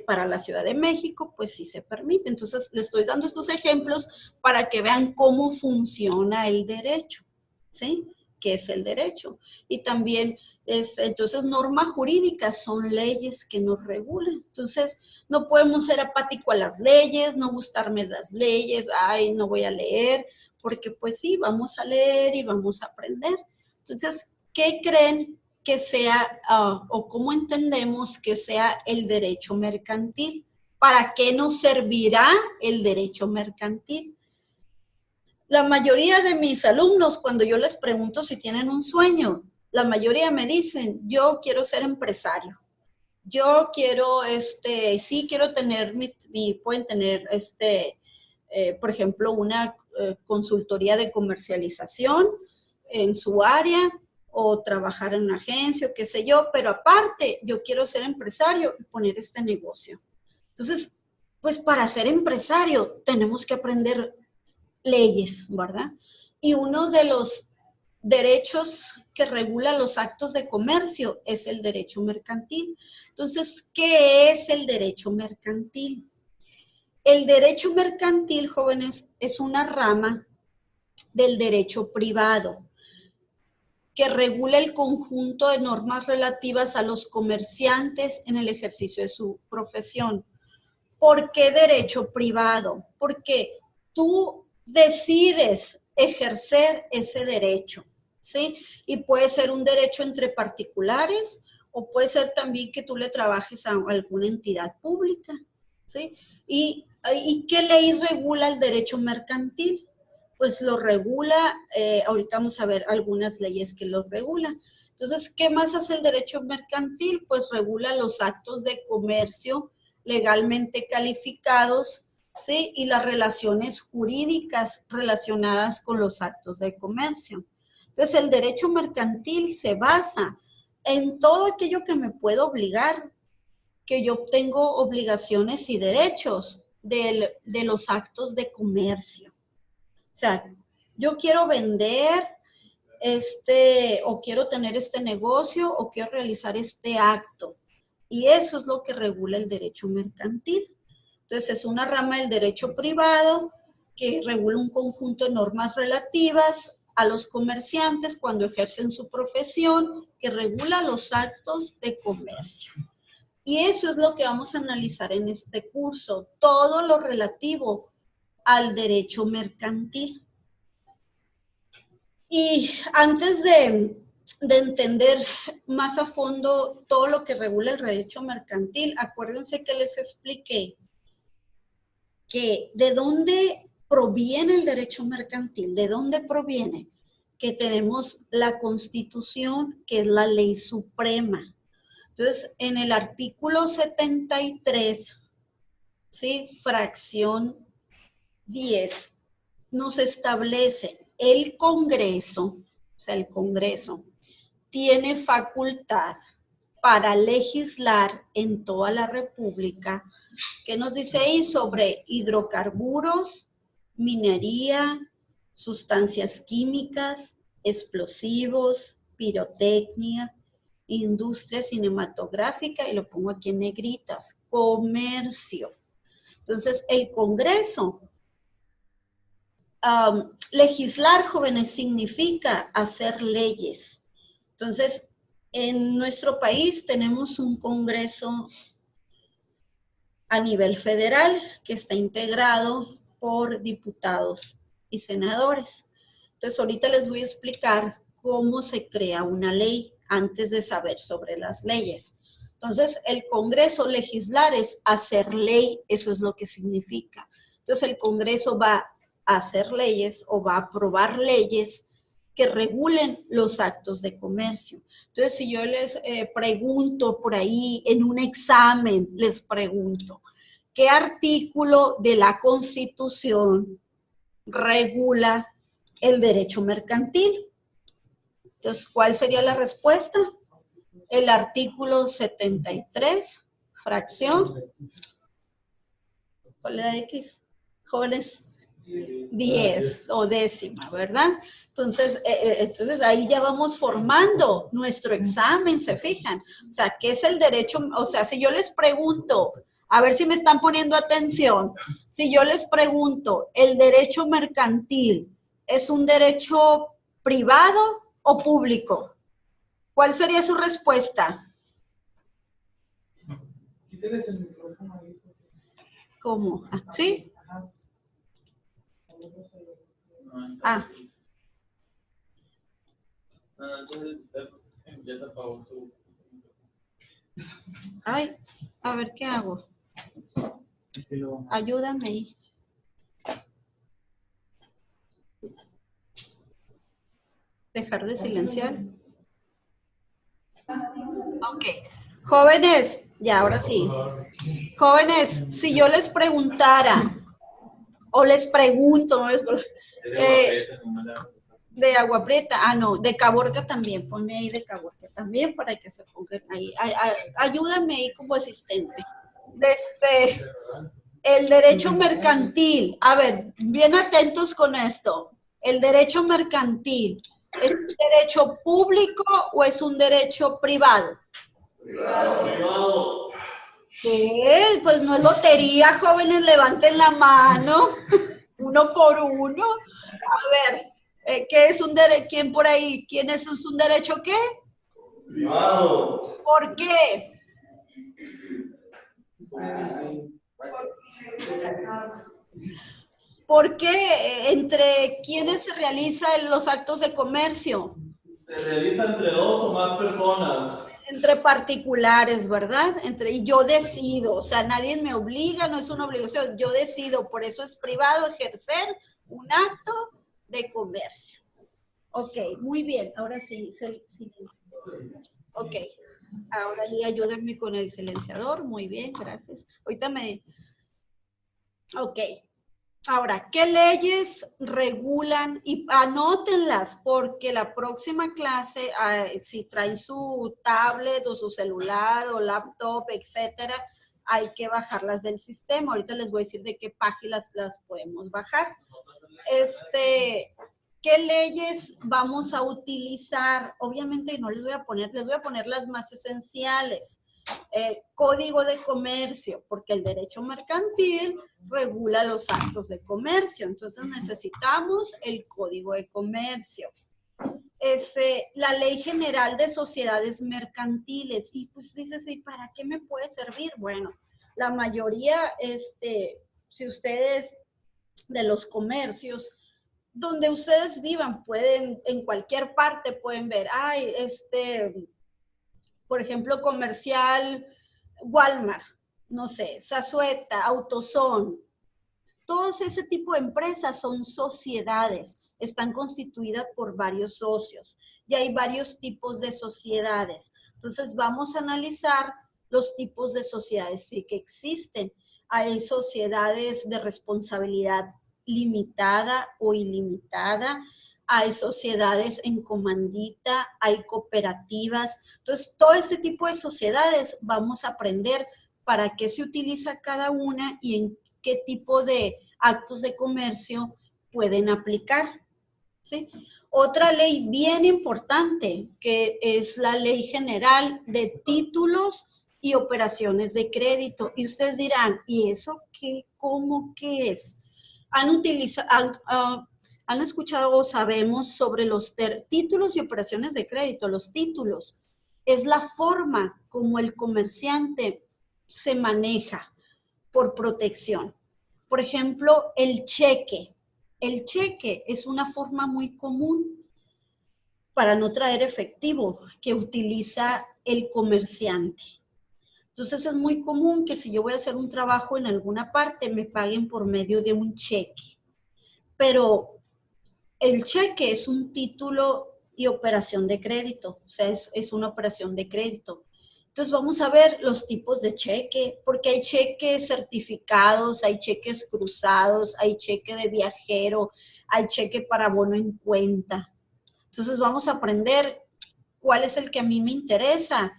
para la Ciudad de México, pues sí se permite. Entonces, les estoy dando estos ejemplos para que vean cómo funciona el derecho, ¿sí? ¿Qué es el derecho? Y también, entonces, normas jurídicas son leyes que nos regulan. Entonces, no podemos ser apático a las leyes, no gustarme las leyes, ay, no voy a leer, porque pues sí, vamos a leer y vamos a aprender. Entonces, ¿qué creen que sea, o cómo entendemos que sea el derecho mercantil? ¿Para qué nos servirá el derecho mercantil? La mayoría de mis alumnos, cuando yo les pregunto si tienen un sueño, la mayoría me dicen, yo quiero ser empresario. Yo quiero, sí quiero tener, pueden tener, por ejemplo, una consultoría de comercialización en su área, o trabajar en una agencia, o qué sé yo, pero aparte, yo quiero ser empresario y poner este negocio. Entonces, pues para ser empresario tenemos que aprender leyes, ¿verdad? Y uno de los derechos que regula los actos de comercio es el derecho mercantil. Entonces, ¿qué es el derecho mercantil? El derecho mercantil, jóvenes, es una rama del derecho privado que regula el conjunto de normas relativas a los comerciantes en el ejercicio de su profesión. ¿Por qué derecho privado? Porque tú decides ejercer ese derecho, ¿sí? Y puede ser un derecho entre particulares o puede ser también que tú le trabajes a alguna entidad pública, ¿sí? ¿Y qué ley regula el derecho mercantil? Pues lo regula, ahorita vamos a ver algunas leyes que lo regulan. Entonces, ¿qué más hace el derecho mercantil? Pues regula los actos de comercio legalmente calificados, ¿sí? Y las relaciones jurídicas relacionadas con los actos de comercio. Entonces, el derecho mercantil se basa en todo aquello que me puede obligar, que yo tengo obligaciones y derechos de los actos de comercio. O sea, yo quiero vender o quiero tener este negocio o quiero realizar este acto. Y eso es lo que regula el derecho mercantil. Entonces, es una rama del derecho privado que regula un conjunto de normas relativas a los comerciantes cuando ejercen su profesión, que regula los actos de comercio. Y eso es lo que vamos a analizar en este curso, todo lo relativo al derecho mercantil. Y antes de entender más a fondo todo lo que regula el derecho mercantil, acuérdense que les expliqué que de dónde proviene el derecho mercantil, de dónde proviene, que tenemos la Constitución, que es la ley suprema. Entonces, en el artículo 73, ¿sí? Fracción 10, nos establece el Congreso, o sea, el Congreso tiene facultad para legislar en toda la República. ¿Qué nos dice ahí? Sobre hidrocarburos, minería, sustancias químicas, explosivos, pirotecnia, industria cinematográfica, y lo pongo aquí en negritas, comercio. Entonces, el Congreso, legislar, jóvenes, significa hacer leyes. Entonces, en nuestro país tenemos un Congreso a nivel federal, que está integrado por diputados y senadores. Entonces, ahorita les voy a explicar cómo se crea una ley antes de saber sobre las leyes. Entonces, el Congreso, legislar es hacer ley, eso es lo que significa. Entonces, el Congreso va a hacer leyes o va a aprobar leyes que regulen los actos de comercio. Entonces, si yo les pregunto por ahí en un examen, les pregunto, ¿qué artículo de la Constitución regula el derecho mercantil? Entonces, ¿cuál sería la respuesta? El artículo 73, fracción. ¿Cuál es la X? Jóvenes. 10 o décima, ¿verdad? Entonces, ahí ya vamos formando nuestro examen, ¿se fijan? O sea, ¿qué es el derecho? O sea, si yo les pregunto, a ver si me están poniendo atención, si yo les pregunto, ¿el derecho mercantil es un derecho privado o público? ¿Cuál sería su respuesta? Quítales el micrófono ahí. ¿Cómo? ¿Sí? Ah. Ay, a ver qué hago. Ayúdame ahí. Dejar de silenciar. Ok. Jóvenes, ya ahora sí. Jóvenes, si yo les preguntara, o les pregunto, ¿no? De Agua Prieta, no, de Caborca también, ponme ahí de Caborca también para que se pongan ahí. Ayúdame ahí como asistente. El derecho mercantil, a ver, bien atentos con esto. ¿El derecho mercantil es un derecho público o es un derecho privado? Privado. ¿Qué? Pues no es lotería, jóvenes, levanten la mano, uno por uno. A ver, ¿qué es un derecho? ¿Quién por ahí? ¿Quién es un derecho qué? Privado. ¿Por qué? ¿Por qué entre quiénes se realizan los actos de comercio? Se realiza entre dos o más personas. Entre particulares, ¿verdad? Y yo decido, o sea, nadie me obliga, no es una obligación, yo decido, por eso es privado ejercer un acto de comercio. Ok, muy bien, ahora sí, silencio. Ok, ahora sí, ayúdenme con el silenciador, muy bien, gracias. Ahorita Ok. Ahora, ¿qué leyes regulan? Y anótenlas, porque la próxima clase, si traen su tablet o su celular o laptop, etcétera, hay que bajarlas del sistema. Ahorita les voy a decir de qué páginas las podemos bajar. ¿Qué leyes vamos a utilizar? Obviamente no les voy a poner las más esenciales. Código de comercio, porque el derecho mercantil regula los actos de comercio, entonces necesitamos el código de comercio. La ley general de sociedades mercantiles, y pues dices, ¿y para qué me puede servir? Bueno, la mayoría, si ustedes de los comercios, donde ustedes vivan, pueden, en cualquier parte pueden ver, por ejemplo, comercial Walmart, no sé, Zazueta, AutoZone, todos ese tipo de empresas son sociedades, están constituidas por varios socios y hay varios tipos de sociedades. Entonces vamos a analizar los tipos de sociedades que existen. Hay sociedades de responsabilidad limitada o ilimitada, hay sociedades en comandita, hay cooperativas. Entonces, todo este tipo de sociedades vamos a aprender para qué se utiliza cada una y en qué tipo de actos de comercio pueden aplicar, ¿sí? Otra ley bien importante, que es la Ley General de Títulos y Operaciones de Crédito. Y ustedes dirán, ¿y eso qué? ¿Cómo qué es? Han escuchado o sabemos sobre los títulos y operaciones de crédito. Los títulos es la forma como el comerciante se maneja por protección. Por ejemplo, el cheque. El cheque es una forma muy común para no traer efectivo que utiliza el comerciante. Entonces es muy común que si yo voy a hacer un trabajo en alguna parte me paguen por medio de un cheque. Pero el cheque es un título y operación de crédito, o sea, es una operación de crédito. Entonces vamos a ver los tipos de cheque, porque hay cheques certificados, hay cheques cruzados, hay cheque de viajero, hay cheque para bono en cuenta. Entonces vamos a aprender cuál es el que a mí me interesa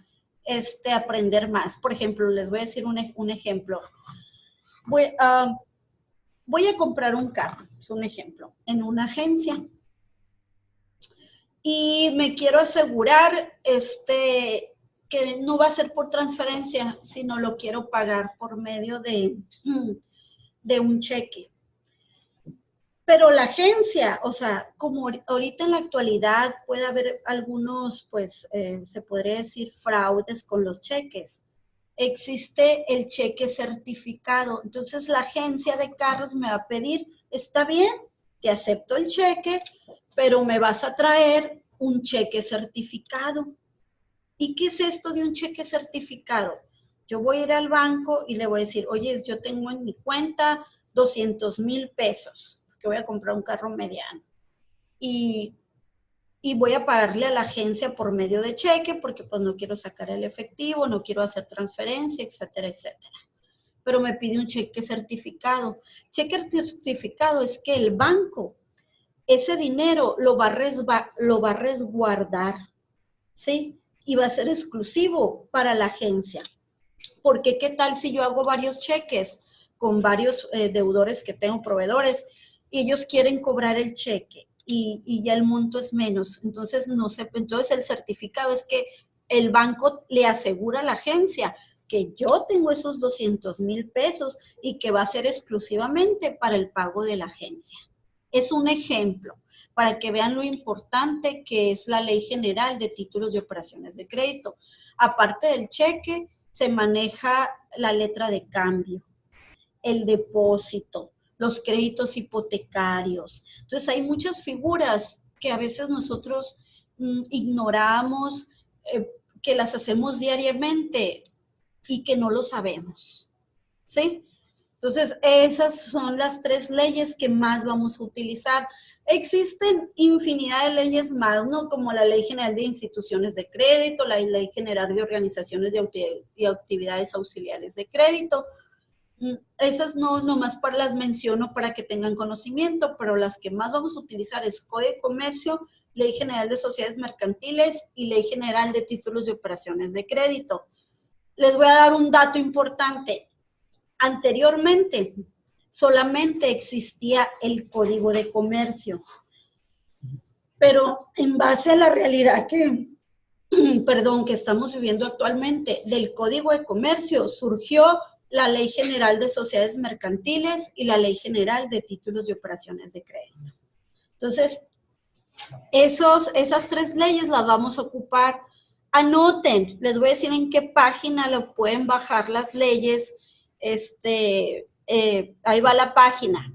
aprender más. Por ejemplo, les voy a decir un ejemplo. Voy a comprar un carro, es un ejemplo, en una agencia. Y me quiero asegurar que no va a ser por transferencia, sino lo quiero pagar por medio de un cheque. Pero la agencia, o sea, como ahorita en la actualidad puede haber algunos, pues, se podría decir fraudes con los cheques. Existe el cheque certificado. Entonces la agencia de carros me va a pedir, está bien, te acepto el cheque, pero me vas a traer un cheque certificado. ¿Y qué es esto de un cheque certificado? Yo voy a ir al banco y le voy a decir, oye, yo tengo en mi cuenta 200,000 pesos, que voy a comprar un carro mediano. Y voy a pagarle a la agencia por medio de cheque porque pues no quiero sacar el efectivo, no quiero hacer transferencia, etcétera, etcétera. Pero me pide un cheque certificado. Cheque certificado es que el banco, ese dinero lo va a resguardar, ¿sí? Y va a ser exclusivo para la agencia. Porque ¿qué tal si yo hago varios cheques con varios deudores que tengo, proveedores, y ellos quieren cobrar el cheque y ya el monto es menos? Entonces, no sé, entonces el certificado es que el banco le asegura a la agencia que yo tengo esos 200,000 pesos y que va a ser exclusivamente para el pago de la agencia. Es un ejemplo para que vean lo importante que es la Ley General de Títulos y Operaciones de Crédito. Aparte del cheque, se maneja la letra de cambio, el depósito, los créditos hipotecarios. Entonces hay muchas figuras que a veces nosotros ignoramos, que las hacemos diariamente y que no lo sabemos, ¿sí? Entonces, esas son las 3 leyes que más vamos a utilizar. Existen infinidad de leyes más, ¿no? Como la Ley General de Instituciones de Crédito, la Ley General de Organizaciones y Actividades Auxiliares de Crédito. Esas no nomás las menciono para que tengan conocimiento, pero las que más vamos a utilizar es Código de Comercio, Ley General de Sociedades Mercantiles y Ley General de Títulos de Operaciones de Crédito. Les voy a dar un dato importante. Anteriormente, solamente existía el Código de Comercio, pero en base a la realidad que estamos viviendo actualmente, del Código de Comercio surgió la Ley General de Sociedades Mercantiles y la Ley General de Títulos de Operaciones de Crédito. Entonces, esas 3 leyes las vamos a ocupar. Anoten, les voy a decir en qué página lo pueden bajar las leyes. Ahí va la página.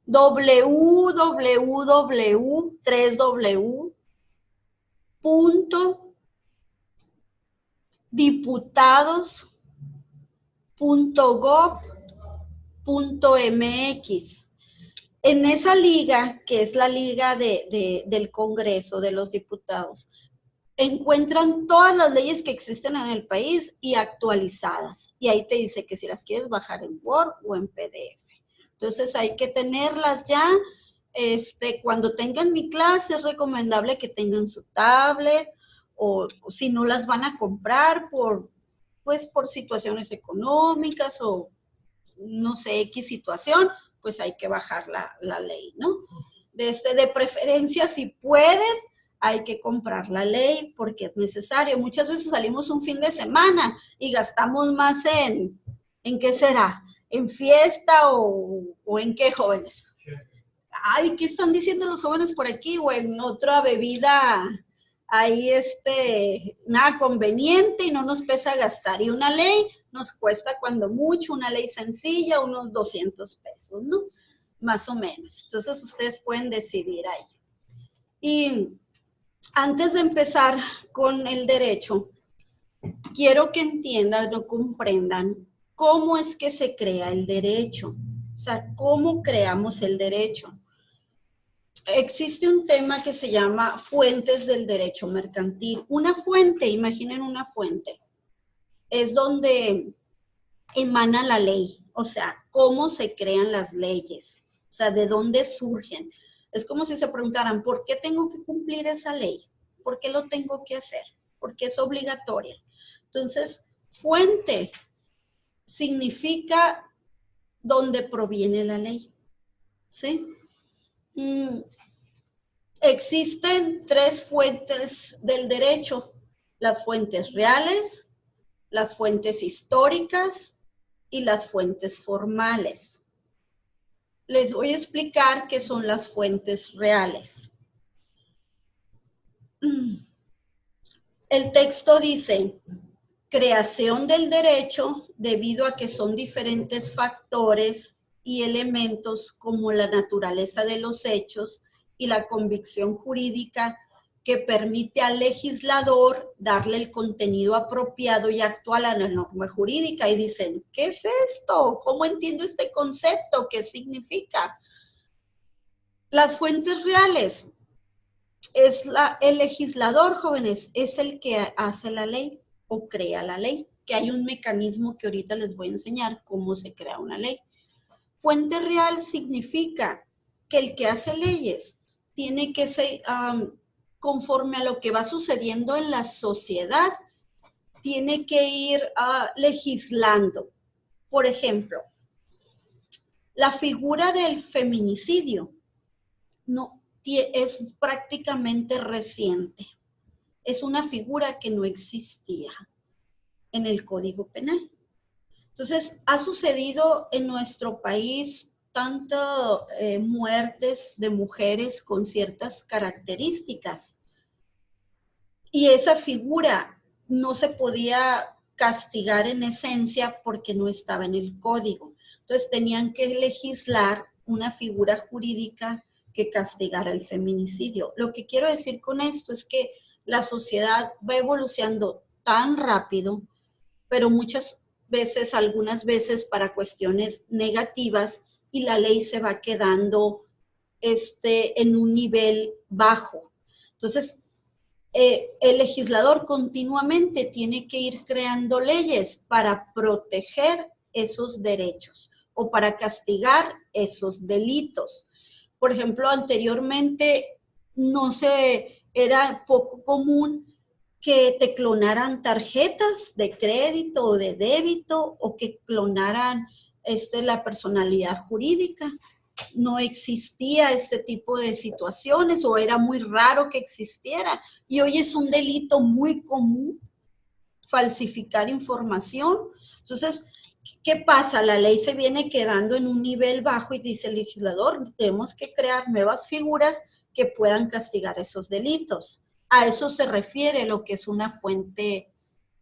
www.diputados.gov.mx. En esa liga, que es la liga del Congreso de los Diputados, encuentran todas las leyes que existen en el país y actualizadas. Y ahí te dice que si las quieres bajar en Word o en PDF. Entonces hay que tenerlas ya. Cuando tengan mi clase es recomendable que tengan su tablet o si no las van a comprar por situaciones económicas o no sé, X situación, pues hay que bajar la ley, ¿no? De preferencia, si pueden, hay que comprar la ley porque es necesario. Muchas veces salimos un fin de semana y gastamos más ¿en qué será? ¿En fiesta o en qué, jóvenes? Ay, ¿qué están diciendo los jóvenes por aquí? O en otra bebida ahí nada conveniente y no nos pesa gastar. Y una ley nos cuesta cuando mucho una ley sencilla unos 200 pesos, ¿no? Más o menos. Entonces ustedes pueden decidir ahí. Y antes de empezar con el derecho, quiero que entiendan o comprendan cómo es que se crea el derecho. O sea, cómo creamos el derecho. Existe un tema que se llama fuentes del derecho mercantil. Una fuente, imaginen una fuente, es donde emana la ley. O sea, cómo se crean las leyes. O sea, de dónde surgen. Es como si se preguntaran, ¿por qué tengo que cumplir esa ley? ¿Por qué lo tengo que hacer? Porque es obligatoria. Entonces, fuente significa dónde proviene la ley. ¿Sí? Existen 3 fuentes del derecho: las fuentes reales, las fuentes históricas y las fuentes formales. Les voy a explicar qué son las fuentes reales. El texto dice: creación del derecho debido a que son diferentes factores y elementos como la naturaleza de los hechos y la convicción jurídica que permite al legislador darle el contenido apropiado y actual a la norma jurídica. Y dicen, ¿qué es esto? ¿Cómo entiendo este concepto? ¿Qué significa? Las fuentes reales. Es el legislador, jóvenes, es el que hace la ley o crea la ley, que hay un mecanismo que ahorita les voy a enseñar cómo se crea una ley. Fuente real significa que el que hace leyes tiene que ser, conforme a lo que va sucediendo en la sociedad, tiene que ir legislando. Por ejemplo, la figura del feminicidio es prácticamente reciente. Es una figura que no existía en el Código Penal. Entonces, ha sucedido en nuestro país tantas muertes de mujeres con ciertas características. Y esa figura no se podía castigar en esencia porque no estaba en el código. Entonces, tenían que legislar una figura jurídica que castigara el feminicidio. Lo que quiero decir con esto es que la sociedad va evolucionando tan rápido, pero muchas veces, algunas veces para cuestiones negativas, y la ley se va quedando en un nivel bajo. Entonces, el legislador continuamente tiene que ir creando leyes para proteger esos derechos o para castigar esos delitos. Por ejemplo, anteriormente era poco común que te clonaran tarjetas de crédito o de débito o que clonaran la personalidad jurídica. No existía este tipo de situaciones o era muy raro que existiera. Y hoy es un delito muy común falsificar información. Entonces, ¿qué pasa? La ley se viene quedando en un nivel bajo y dice el legislador, tenemos que crear nuevas figuras que puedan castigar esos delitos. A eso se refiere lo que es una fuente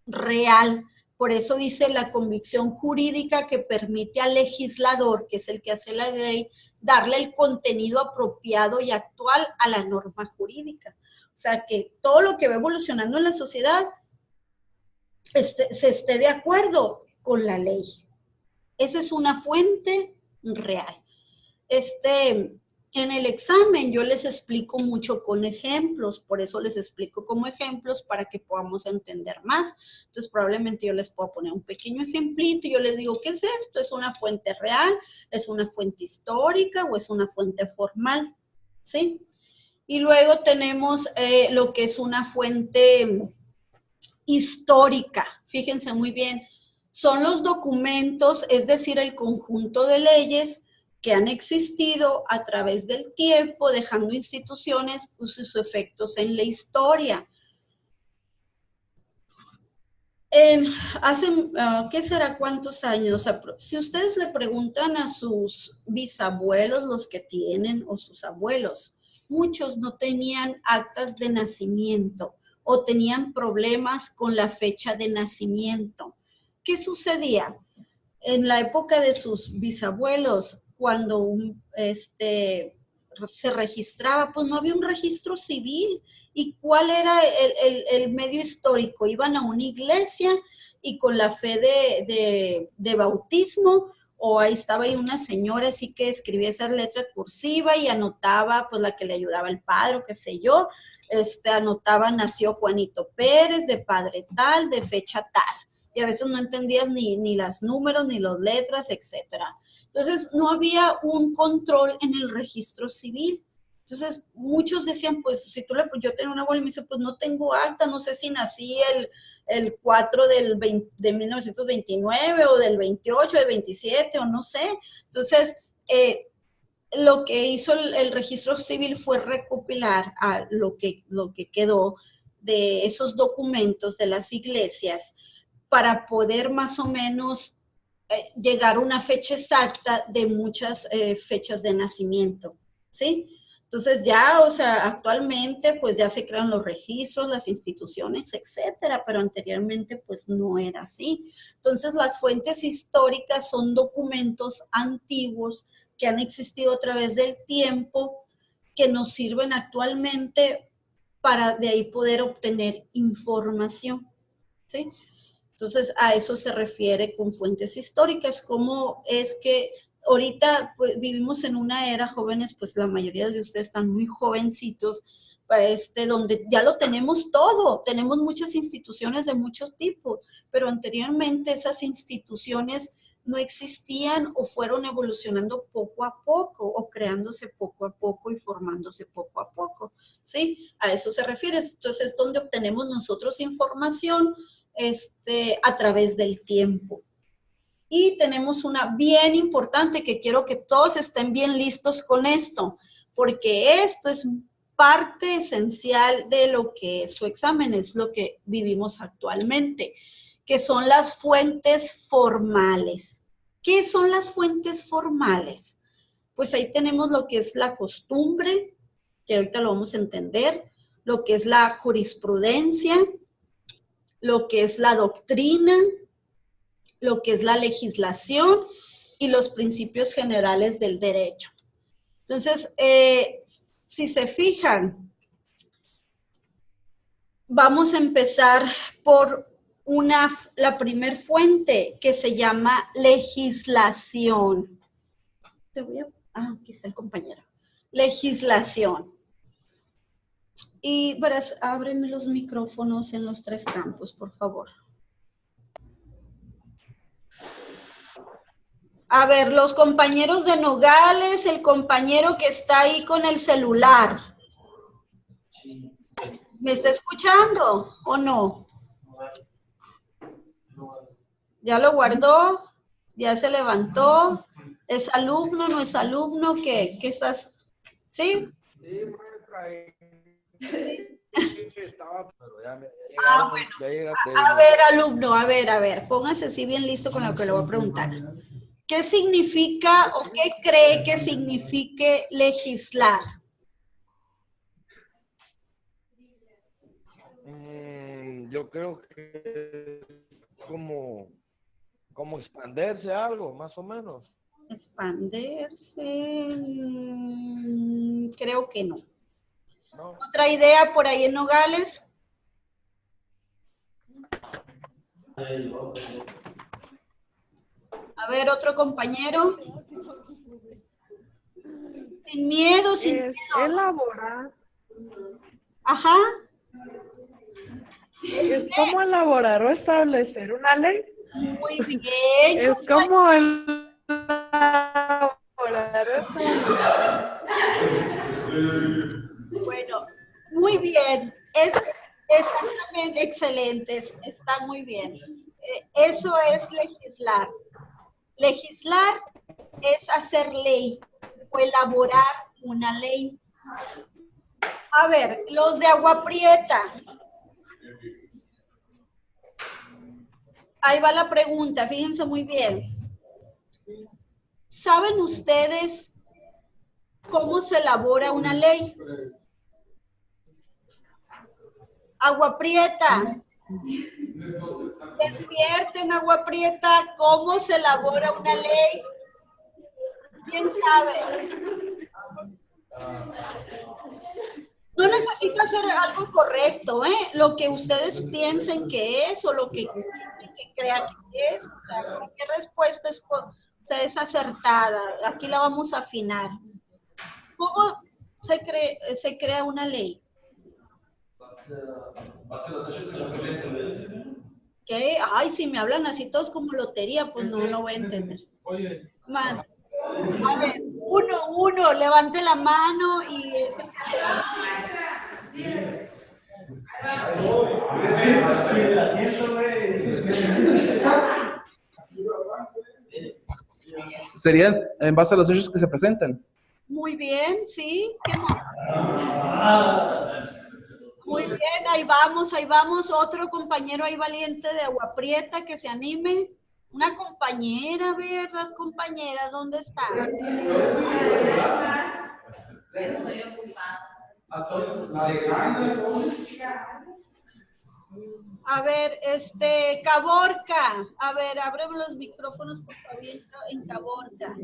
real. Por eso dice la convicción jurídica que permite al legislador, que es el que hace la ley, darle el contenido apropiado y actual a la norma jurídica. O sea, que todo lo que va evolucionando en la sociedad se esté de acuerdo con la ley. Esa es una fuente real. En el examen yo les explico mucho con ejemplos, por eso les explico como ejemplos para que podamos entender más. Entonces probablemente yo les puedo poner un pequeño ejemplito y yo les digo, ¿qué es esto? ¿Es una fuente real? ¿Es una fuente histórica o es una fuente formal? ¿Sí? Y luego tenemos lo que es una fuente histórica. Fíjense muy bien, son los documentos, es decir, el conjunto de leyes que han existido a través del tiempo, dejando instituciones y sus efectos en la historia. Hace, ¿qué será? ¿Cuántos años? Si ustedes le preguntan a sus bisabuelos, los que tienen, o sus abuelos, muchos no tenían actas de nacimiento o tenían problemas con la fecha de nacimiento. ¿qué sucedía? En la época de sus bisabuelos, cuando se registraba, pues no había un registro civil. ¿Y cuál era el medio histórico? Iban a una iglesia y con la fe de bautismo, o ahí estaba ahí una señora así que escribía esa letra cursiva y anotaba pues la que le ayudaba al padre o qué sé yo, anotaba nació Juanito Pérez, de padre tal, de fecha tal. Y a veces no entendías ni los números, ni las letras, etcétera. Entonces, no había un control en el registro civil. Entonces, muchos decían, pues, si tú yo tengo una abuela y me dice, pues, no tengo acta, no sé si nací el 4 de 1929 o del 28, del 27, o no sé. Entonces, lo que hizo el registro civil fue recopilar a lo que quedó de esos documentos de las iglesias para poder más o menos llegar a una fecha exacta de muchas fechas de nacimiento, ¿sí? Entonces ya, o sea, actualmente pues ya se crean los registros, las instituciones, etcétera, pero anteriormente pues no era así. Entonces las fuentes históricas son documentos antiguos que han existido a través del tiempo, que nos sirven actualmente para de ahí poder obtener información, ¿sí? Entonces, a eso se refiere con fuentes históricas, cómo es que ahorita pues, vivimos en una era, jóvenes, pues la mayoría de ustedes están muy jovencitos, donde ya lo tenemos todo, tenemos muchas instituciones de muchos tipos, pero anteriormente esas instituciones no existían o fueron evolucionando poco a poco o creándose poco a poco y formándose poco a poco, ¿sí? A eso se refiere. Entonces, es donde obtenemos nosotros información a través del tiempo. Y tenemos una bien importante que quiero que todos estén bien listos con esto, porque esto es parte esencial de lo que es su examen, es lo que vivimos actualmente, que son las fuentes formales. ¿Qué son las fuentes formales? Pues ahí tenemos lo que es la costumbre, que ahorita lo vamos a entender, lo que es la jurisprudencia, lo que es la doctrina, lo que es la legislación y los principios generales del derecho. Entonces, si se fijan, vamos a empezar por la primer fuente que se llama legislación. Aquí está el compañero. Legislación. Y verás, ábreme los micrófonos en los 3 campos, por favor. A ver, los compañeros de Nogales, el compañero que está ahí con el celular. ¿Me está escuchando o no? ¿Ya lo guardó? ¿Ya se levantó? ¿Es alumno, no es alumno? ¿Qué estás? ¿Sí? Sí, maestra. Bueno. A ver, alumno, a ver, póngase así bien listo con lo que le voy a preguntar. ¿Qué significa o qué cree que signifique legislar? Yo creo que como expandirse algo, más o menos. Expandirse, creo que no. ¿Otra idea por ahí en Nogales? A ver, otro compañero. Sin miedo, sin miedo. Elaborar. Ajá. Es como elaborar o establecer una ley. Muy bien. Es como elaborar o establecer. Bueno, muy bien. Exactamente, excelente. Está muy bien. Eso es legislar. Legislar es hacer ley o elaborar una ley. A ver, los de Agua Prieta. Ahí va la pregunta, fíjense muy bien. ¿Saben ustedes cómo se elabora una ley? Agua Prieta. Despierten, Agua Prieta, ¿cómo se elabora una ley? ¿Quién sabe? No necesita hacer algo correcto, ¿eh? Lo que ustedes piensen que es o lo que piensen que crean que es. O sea, cualquier respuesta es acertada. Aquí la vamos a afinar. ¿Cómo se crea una ley? ¿Qué? Ay, si me hablan así todos como lotería, pues no voy a entender. Man. A ver, uno, levante la mano y ese se Serían en base a los hechos que se presentan. Muy bien, sí. ¿Qué más? Muy bien, ahí vamos. Otro compañero ahí valiente de Agua Prieta que se anime. Una compañera, a ver, las compañeras, ¿dónde están? Estoy ocupada. A ver, Caborca. A ver, ábreme los micrófonos, por favor, en Caborca.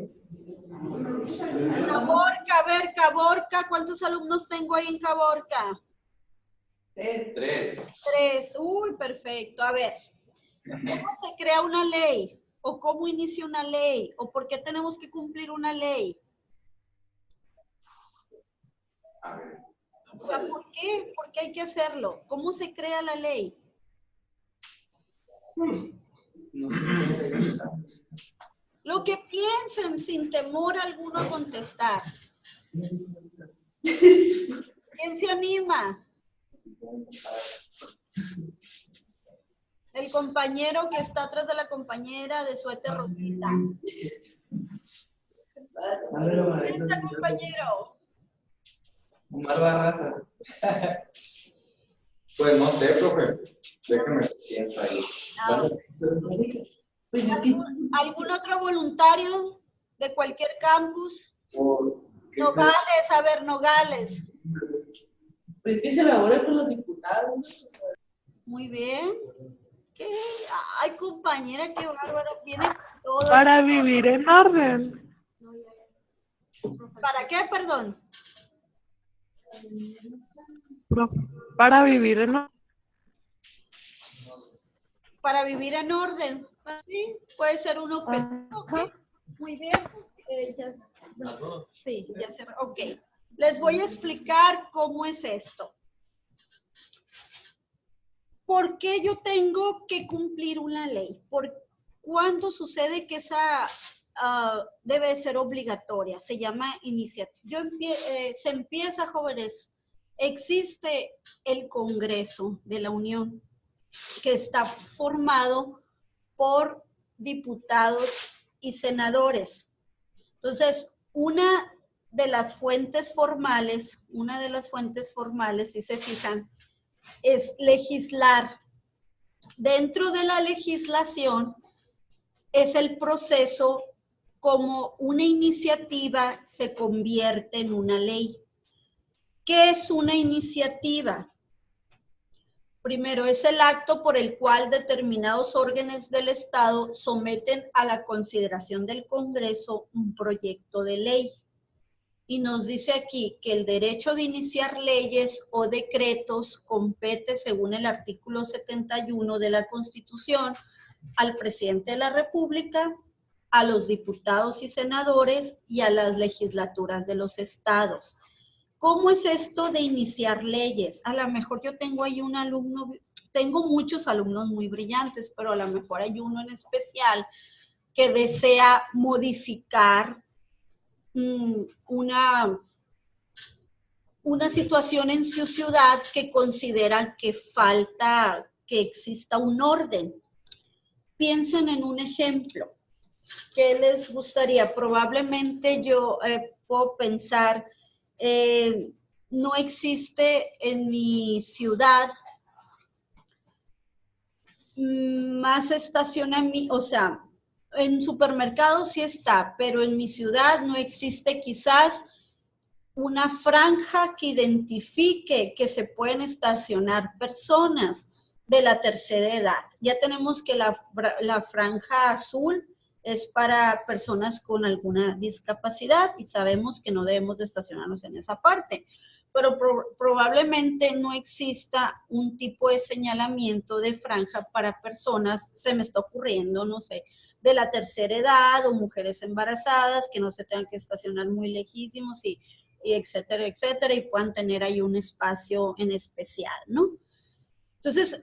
Caborca, a ver, Caborca, ¿cuántos alumnos tengo ahí en Caborca? 3. 3. Uy, perfecto. A ver, ¿cómo se crea una ley? ¿O cómo inicia una ley? ¿O por qué tenemos que cumplir una ley? A ver. O sea, ¿por qué? ¿Por qué hay que hacerlo? ¿Cómo se crea la ley? Lo que piensen sin temor alguno a contestar. ¿Quién se anima? El compañero que está atrás de la compañera de suéter rosita. ¿Quién está, compañero? Omar Barraza. Pues no sé, profe. Déjame piensa ahí. ¿Algún otro voluntario de cualquier campus? Nogales, a ver, Nogales. Pues que se elabora con los diputados. Muy bien. ¿Qué? Ay, compañera, qué bárbaro. Viene todo. Para vivir en orden. ¿Para qué, perdón? Para vivir en orden. Para vivir en orden. Sí, puede ser un objetivo. Okay. Muy bien. Sí, ya se... Ok. Les voy a explicar cómo es esto. ¿Por qué yo tengo que cumplir una ley? ¿Cuándo sucede que esa debe ser obligatoria? Se llama iniciativa. Se empieza, jóvenes. Existe el Congreso de la Unión, que está formado por diputados y senadores. Entonces, una de las fuentes formales, si se fijan, es legislar. Dentro de la legislación es el proceso como una iniciativa se convierte en una ley. ¿Qué es una iniciativa? Primero, es el acto por el cual determinados órganos del Estado someten a la consideración del Congreso un proyecto de ley. Y nos dice aquí que el derecho de iniciar leyes o decretos compete, según el artículo 71 de la Constitución, al presidente de la República, a los diputados y senadores y a las legislaturas de los estados. ¿Cómo es esto de iniciar leyes? A lo mejor yo tengo ahí un alumno, tengo muchos alumnos muy brillantes, pero a lo mejor hay uno en especial que desea modificar una situación en su ciudad que consideran que falta que exista un orden. Piensen en un ejemplo. ¿Qué les gustaría? Probablemente yo puedo pensar, no existe en mi ciudad más estacionamiento, o sea, en supermercados sí está, pero en mi ciudad no existe quizás una franja que identifique que se pueden estacionar personas. de la tercera edad. Ya tenemos que la franja azul es para personas con alguna discapacidad y sabemos que no debemos de estacionarnos en esa parte. Pero probablemente no exista un tipo de señalamiento de franja para personas, se me está ocurriendo, no sé, de la tercera edad o mujeres embarazadas que no se tengan que estacionar muy lejísimos y etcétera, etcétera, y puedan tener ahí un espacio en especial, ¿no? Entonces,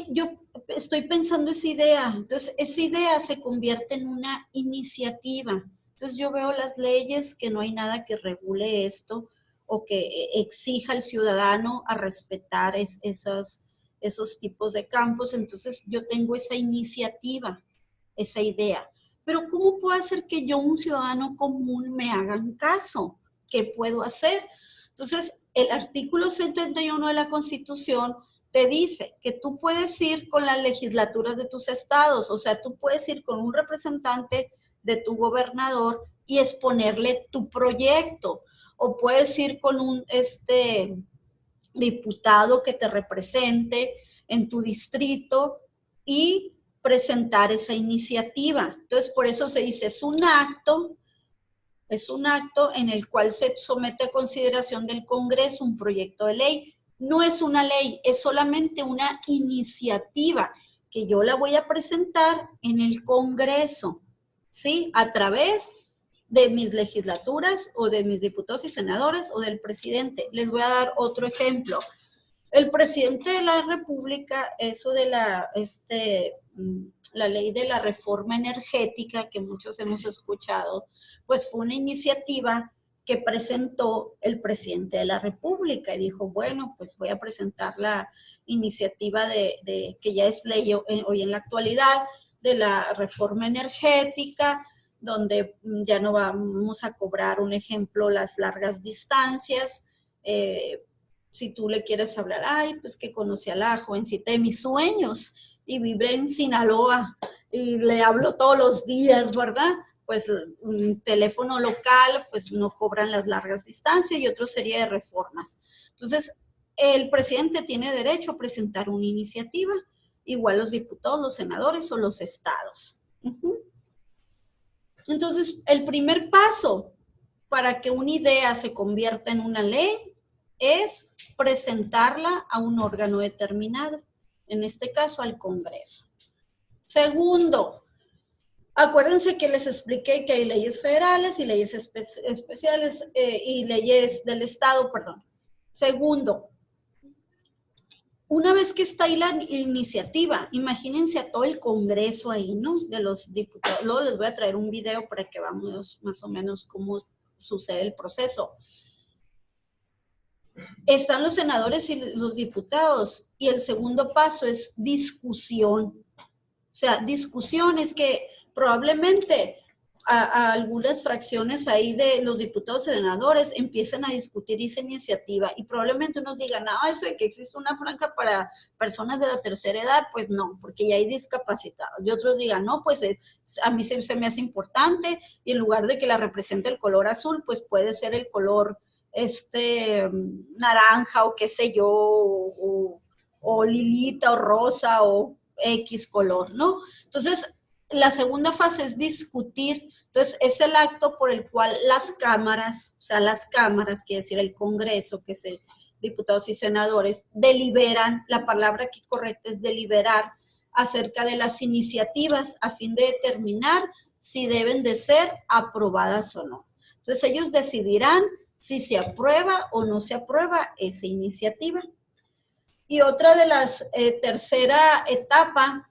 yo estoy pensando esa idea, entonces esa idea se convierte en una iniciativa. Entonces yo veo las leyes que no hay nada que regule esto o que exija al ciudadano a respetar esos tipos de campos. Entonces yo tengo esa iniciativa, esa idea. Pero ¿cómo puedo hacer que yo, un ciudadano común, me hagan caso? ¿Qué puedo hacer? Entonces, el artículo 131 de la Constitución te dice que tú puedes ir con las legislaturas de tus estados, o sea, tú puedes ir con un representante de tu gobernador y exponerle tu proyecto, o puedes ir con un diputado que te represente en tu distrito y presentar esa iniciativa. Entonces, por eso se dice, es un acto en el cual se somete a consideración del Congreso un proyecto de ley. No es una ley, es solamente una iniciativa que yo la voy a presentar en el Congreso, ¿sí? A través de mis legislaturas o de mis diputados y senadores o del presidente. Les voy a dar otro ejemplo. El presidente de la República, eso de la ley de la reforma energética que muchos hemos escuchado, pues fue una iniciativa que presentó el presidente de la República y dijo, bueno, pues voy a presentar la iniciativa que ya es ley hoy en la actualidad, de la reforma energética, donde ya no vamos a cobrar, un ejemplo, las largas distancias. Si tú le quieres hablar, ay, pues que conocí a la jovencita de mis sueños y vive en Sinaloa y le hablo todos los días, ¿verdad? Pues un teléfono local, pues no cobran las largas distancias y otra serie de reformas. Entonces, el presidente tiene derecho a presentar una iniciativa, igual los diputados, los senadores o los estados. Entonces, el primer paso para que una idea se convierta en una ley es presentarla a un órgano determinado, en este caso al Congreso. Segundo, acuérdense que les expliqué que hay leyes federales y leyes especiales y leyes del Estado, perdón. Segundo, una vez que está ahí la iniciativa, imagínense a todo el Congreso ahí, ¿no? De los diputados. Luego les voy a traer un video para que veamos más o menos cómo sucede el proceso. Están los senadores y los diputados y el segundo paso es discusión. O sea, discusión es que probablemente a algunas fracciones ahí de los diputados y senadores empiecen a discutir esa iniciativa y probablemente unos digan, no, eso de que existe una franja para personas de la tercera edad, pues no, porque ya hay discapacitados. Y otros digan, no, pues a mí se me hace importante y en lugar de que la represente el color azul, pues puede ser el color naranja o qué sé yo, o lilita o rosa o X color, ¿no? Entonces, la segunda fase es discutir. Entonces, es el acto por el cual las cámaras, o sea, las cámaras, quiere decir el Congreso, que es el diputados y senadores, deliberan, la palabra aquí correcta es deliberar acerca de las iniciativas a fin de determinar si deben de ser aprobadas o no. Entonces, ellos decidirán si se aprueba o no se aprueba esa iniciativa. Y otra de las tercera etapa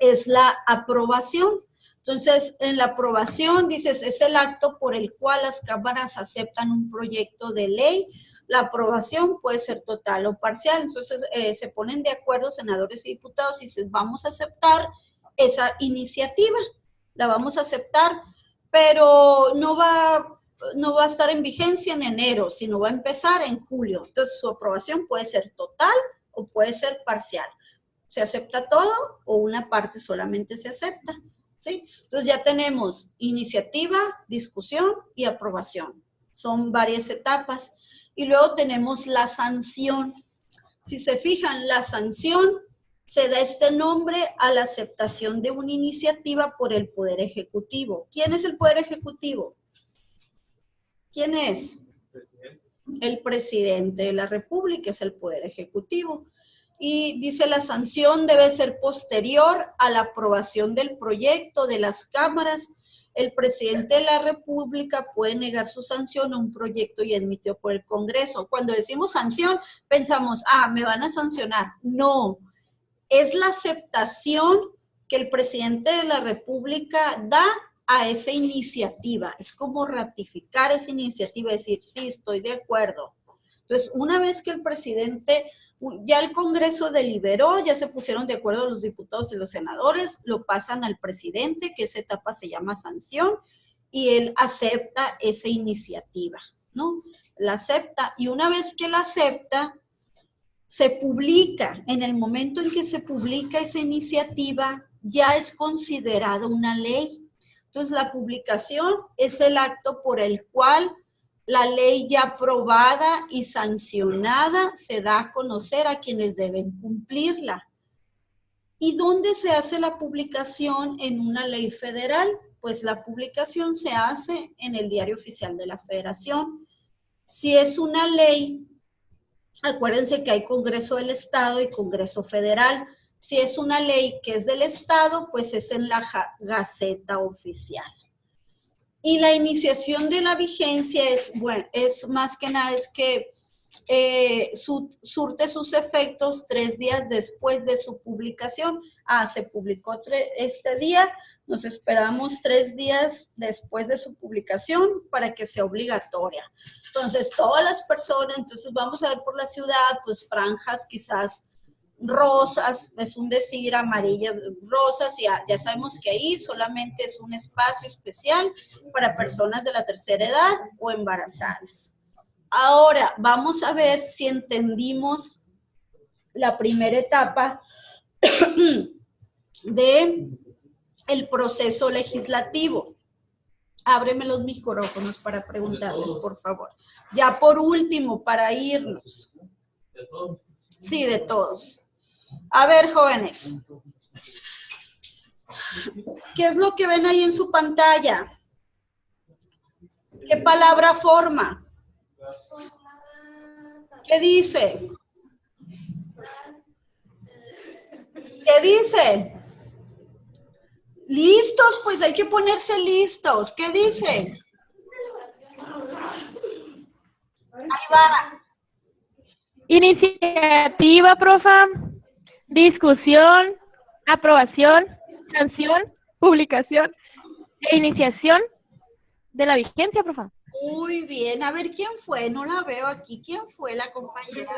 es la aprobación. Entonces, en la aprobación, dices, es el acto por el cual las cámaras aceptan un proyecto de ley. La aprobación puede ser total o parcial. Entonces, se ponen de acuerdo senadores y diputados y dicen, vamos a aceptar esa iniciativa, la vamos a aceptar, pero no va a estar en vigencia en enero, sino va a empezar en julio. Entonces, su aprobación puede ser total o puede ser parcial. ¿Se acepta todo o una parte solamente se acepta? ¿Sí? Entonces, ya tenemos iniciativa, discusión y aprobación. Son varias etapas. Y luego tenemos la sanción. Si se fijan, la sanción se da este nombre a la aceptación de una iniciativa por el Poder Ejecutivo. ¿Quién es el Poder Ejecutivo? ¿Quién es? El presidente de la República es el Poder Ejecutivo. Y dice, la sanción debe ser posterior a la aprobación del proyecto de las cámaras. El presidente de la República puede negar su sanción a un proyecto y emitido por el Congreso. Cuando decimos sanción, pensamos, me van a sancionar. No, es la aceptación que el presidente de la República da a esa iniciativa. Es como ratificar esa iniciativa, decir, sí, estoy de acuerdo. Entonces, una vez que el presidente, ya el Congreso deliberó, ya se pusieron de acuerdo los diputados y los senadores, lo pasan al presidente, que esa etapa se llama sanción, y él acepta esa iniciativa, ¿no? La acepta, y una vez que la acepta, se publica. En el momento en que se publica esa iniciativa, ya es considerada una ley. Entonces, la publicación es el acto por el cual la ley ya aprobada y sancionada se da a conocer a quienes deben cumplirla. ¿Y dónde se hace la publicación en una ley federal? Pues la publicación se hace en el Diario Oficial de la Federación. Si es una ley, acuérdense que hay Congreso del Estado y Congreso Federal. Si es una ley que es del Estado, pues es en la Gaceta Oficial. Y la iniciación de la vigencia es, bueno, es más que nada es que surte sus efectos 3 días después de su publicación. Se publicó este día, nos esperamos 3 días después de su publicación para que sea obligatoria. Entonces, todas las personas, entonces vamos a ver por la ciudad, pues franjas quizás rosas, es un decir, amarillas, rosas, ya sabemos que ahí solamente es un espacio especial para personas de la tercera edad o embarazadas. Ahora, vamos a ver si entendimos la primera etapa de el proceso legislativo. Ábreme los micrófonos para preguntarles, por favor. Ya por último, para irnos. Sí, de todos. A ver, jóvenes. ¿Qué es lo que ven ahí en su pantalla? ¿Qué palabra forma? ¿Qué dice? ¿Qué dice? Listos, pues hay que ponerse listos. ¿Qué dice? Ahí va. Iniciativa, profa. Discusión, aprobación, sanción, publicación e iniciación de la vigencia, profa. Muy bien. A ver, ¿quién fue? No la veo aquí. ¿Quién fue la compañera?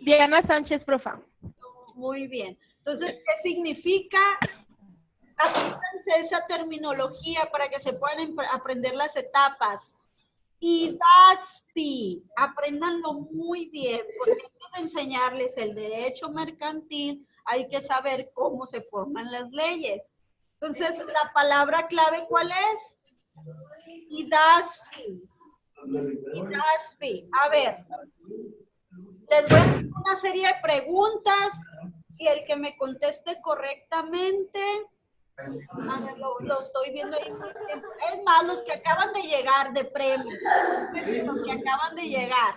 Diana Sánchez, profa. Muy bien. Entonces, ¿qué significa? Apréndanse esa terminología para que se puedan aprender las etapas. IDASPI, apréndanlo muy bien, porque antes de enseñarles el derecho mercantil, hay que saber cómo se forman las leyes. Entonces, la palabra clave, ¿cuál es? IDASPI. IDASPI. A ver, les voy a hacer una serie de preguntas y el que me conteste correctamente, a ver, lo estoy viendo ahí por tiempo. Es más, los que acaban de llegar de premio, los que acaban de llegar,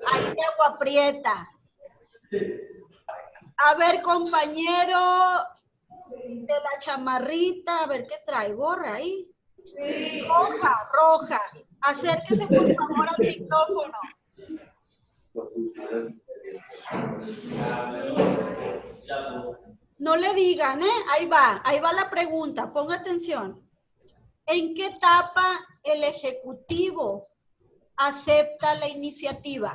ahí de Agua Prieta. A ver, compañero de la chamarrita, a ver qué trae, gorra ahí. Roja, roja. Acérquese por favor al micrófono. No le digan, ahí va la pregunta, ponga atención. ¿En qué etapa el Ejecutivo acepta la iniciativa?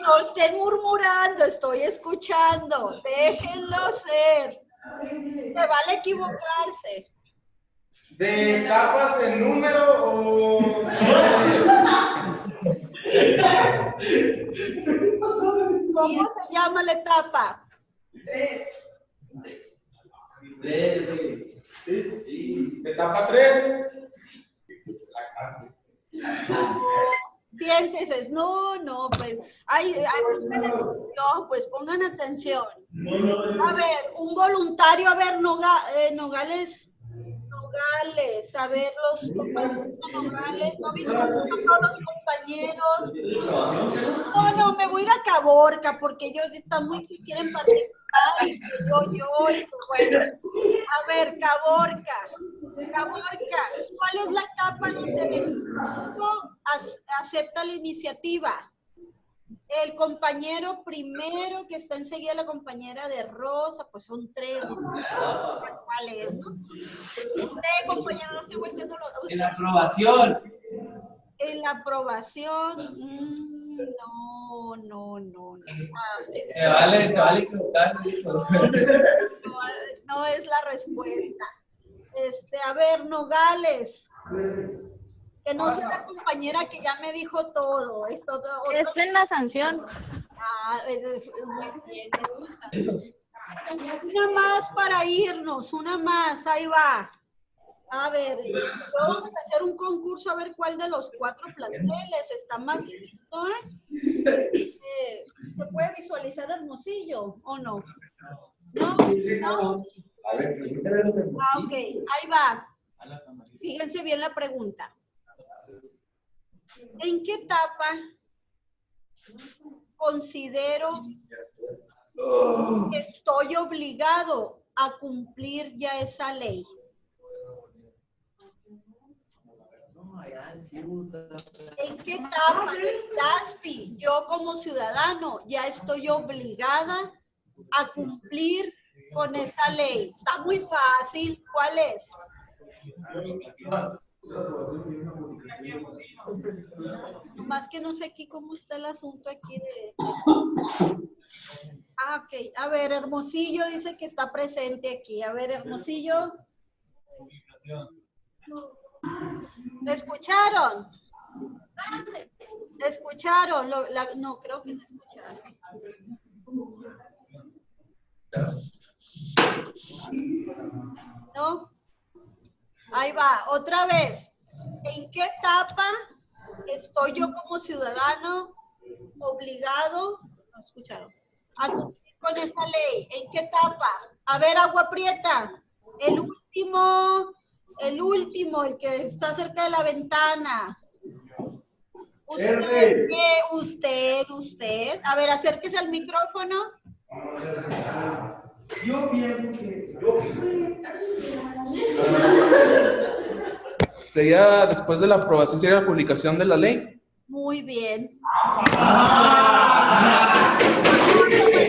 No estén murmurando, estoy escuchando, déjenlo ser. Se vale equivocarse. ¿De etapas en número o...? ¿Cómo se llama la etapa? Etapa 3. Si siguiente. No, pues, pongan atención, pues pongan atención. A ver, un voluntario, a ver, Nogales, a ver, los compañeros de Nogales, no visualizo a todos los compañeros. No, me voy a ir a Caborca, porque ellos están muy que quieren participar, y que yo, y pues bueno. A ver, Caborca, ¿cuál es la etapa donde el equipo acepta la iniciativa? El compañero primero, que está enseguida la compañera de Rosa, pues son 3. ¿Cuál es, no? Usted, compañero, no estoy volteando usted. En la aprobación. En la aprobación, no. Se vale equivocarse. No es la respuesta. A ver, Nogales. Que no sea la compañera que ya me dijo todo. Es en la sanción. Muy bien, es una sanción. Una más para irnos, una más, ahí va. A ver, vamos a hacer un concurso a ver cuál de los 4 planteles está más listo, ¿Se puede visualizar Hermosillo o no? ¿No? A ver, pregúntale lo que Ok, ahí va. Fíjense bien la pregunta. ¿En qué etapa considero que estoy obligado a cumplir ya esa ley? ¿En qué etapa del DASPI yo como ciudadano ya estoy obligada a cumplir con esa ley? Está muy fácil. ¿Cuál es? Más que no sé aquí cómo está el asunto aquí de... ok. A ver, Hermosillo dice que está presente aquí. A ver, Hermosillo. ¿Me escucharon? ¿Escucharon? No, creo que no escucharon. ¿No? Ahí va, otra vez. ¿En qué etapa estoy yo como ciudadano obligado, no escucharon, a cumplir con esa ley? ¿En qué etapa? A ver, Agua Prieta, el último, el que está cerca de la ventana. Usted. A ver, acérquese al micrófono. Yo pienso que... Sería, después de la aprobación, sería la publicación de la ley. Muy bien.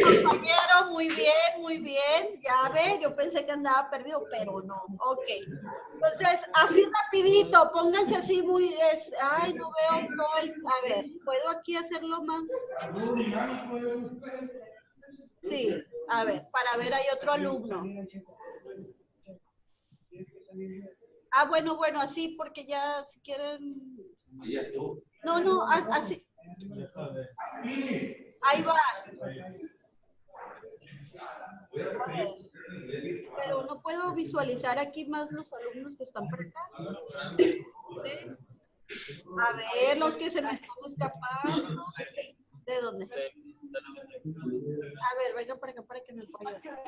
Compañero, muy bien. Ya ve, yo pensé que andaba perdido, pero no. Ok. Entonces, así rapidito, pónganse así muy... ay, no veo todo el... A ver, ¿puedo aquí hacerlo más? Sí, a ver, para ver, hay otro alumno. Ah, bueno, así, porque ya si quieren... No, así. Ahí va. A ver. Pero no puedo visualizar aquí más los alumnos que están por acá. ¿Sí? A ver, los que se me están escapando. ¿De dónde? A ver, venga para acá para que me pueda ayudar.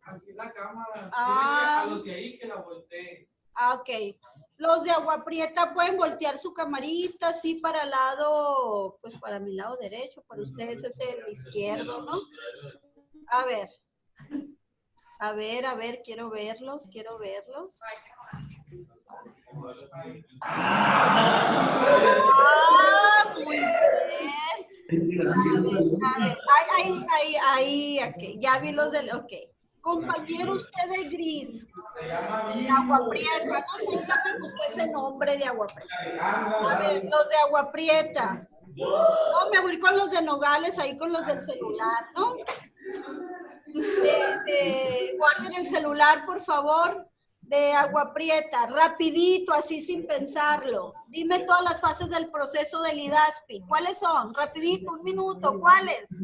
Así la cámara. Ah. A los de ahí que la volteen. Ah, ok. Los de Agua Prieta pueden voltear su camarita así para el lado, pues para mi lado derecho, para ustedes es el izquierdo, ¿no? A ver, quiero verlos. Ah, muy bien. A ver, ahí, okay. Ya vi los del, ok. Compañero, usted de gris, de Agua Prieta, no se llama usted ese nombre de Agua Prieta. A ver, los de Agua Prieta. No, me voy con los de Nogales, ahí con los del celular, ¿no? Guarden el celular, por favor, de Agua Prieta, rapidito, así sin pensarlo. Dime todas las fases del proceso del IDASPI. ¿Cuáles son? Rapidito, 1 minuto, ¿cuáles?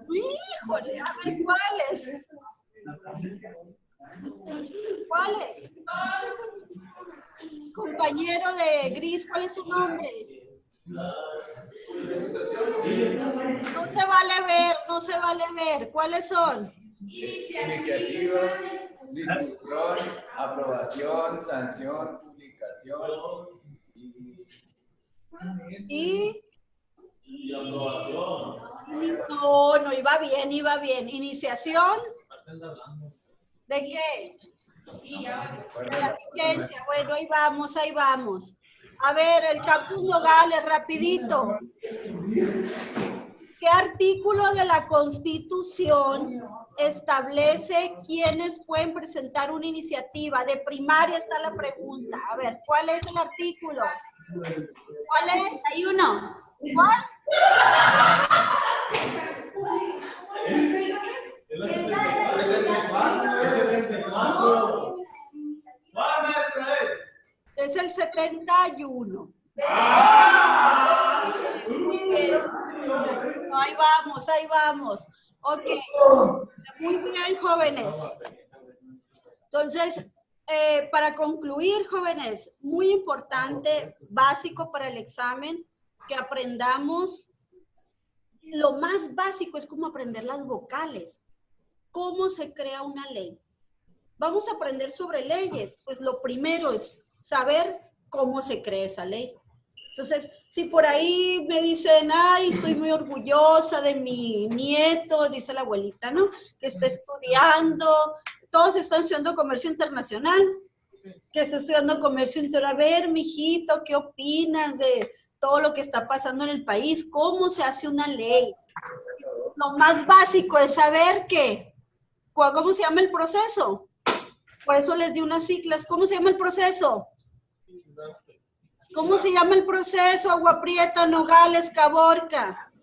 Híjole, a ver, ¿cuáles? ¿cuál es? Compañero de gris, ¿cuál es su nombre? No se vale ver. ¿Cuáles son? Iniciativa, discusión, aprobación, sanción, publicación y aprobación. No, iba bien. Iniciación. ¿De qué? De la vigencia. Bueno, ahí vamos. A ver, el Campus Nogales, rapidito. ¿Qué artículo de la Constitución establece quiénes pueden presentar una iniciativa? De primaria está la pregunta. A ver, ¿cuál es el artículo? ¿Cuál es? Hay uno. ¿Cuál? Es el 71. Muy bien. Ahí vamos. Ok. Muy bien, jóvenes. Entonces, para concluir, jóvenes, muy importante, básico para el examen, que aprendamos. Lo más básico es cómo aprender las vocales. ¿Cómo se crea una ley? Vamos a aprender sobre leyes. Pues lo primero es saber cómo se crea esa ley. Entonces, si por ahí me dicen, ay, estoy muy orgullosa de mi nieto, dice la abuelita, ¿no? Que está estudiando, todos están estudiando comercio internacional, que está estudiando comercio internacional. A ver, mijito, ¿qué opinas de todo lo que está pasando en el país? ¿Cómo se hace una ley? Lo más básico es saber ¿cómo se llama el proceso? Por eso les di unas siglas. ¿Cómo se llama el proceso? ¿Cómo se llama el proceso? Agua Prieta, Nogales, Caborca.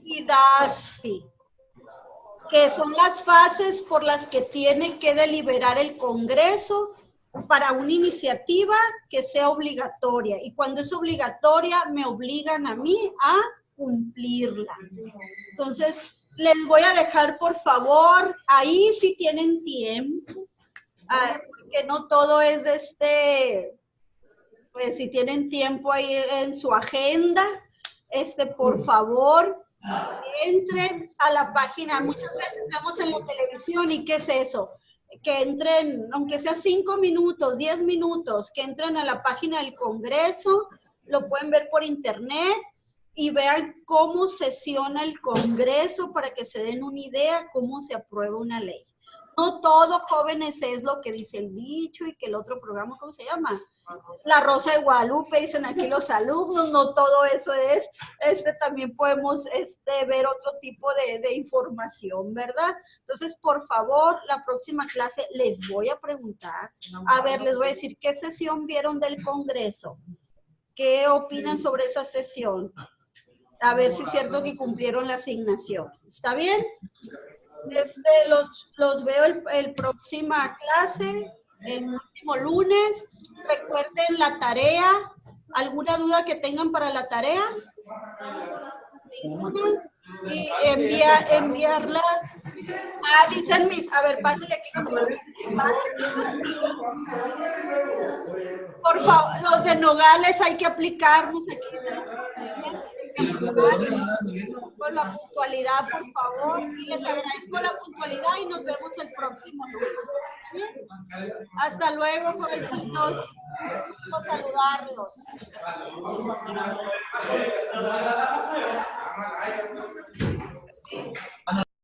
IDASPI. Que son las fases por las que tiene que deliberar el Congreso para una iniciativa que sea obligatoria. Y cuando es obligatoria, me obligan a mí a cumplirla. Entonces, les voy a dejar, por favor, ahí si tienen tiempo, porque no todo es pues si tienen tiempo ahí en su agenda, por favor, entren a la página. Muchas veces vemos en la televisión, ¿y qué es eso? Que entren, aunque sea 5 minutos, 10 minutos, que entren a la página del Congreso, lo pueden ver por internet y vean cómo sesiona el Congreso para que se den una idea cómo se aprueba una ley. No todo, jóvenes, es lo que dice el dicho y que el otro programa, ¿cómo se llama? La Rosa de Guadalupe, dicen aquí los alumnos, no todo eso es. También podemos ver otro tipo de información, ¿verdad? Entonces, por favor, la próxima clase les voy a preguntar, a ver, les voy a decir, ¿qué sesión vieron del Congreso? ¿Qué opinan sobre esa sesión? A ver si es cierto que cumplieron la asignación. ¿Está bien? Los veo el próxima clase, el próximo lunes. Recuerden la tarea. ¿Alguna duda que tengan para la tarea? ¿Ninguna? Y enviarla. Dicen mis, a ver, pásale aquí. Por favor, los de Nogales hay que aplicarnos aquí. Con la puntualidad, por favor, y les agradezco la puntualidad y nos vemos el próximo lunes. ¿Bien? Hasta luego, jovencitos. Quiero saludarlos.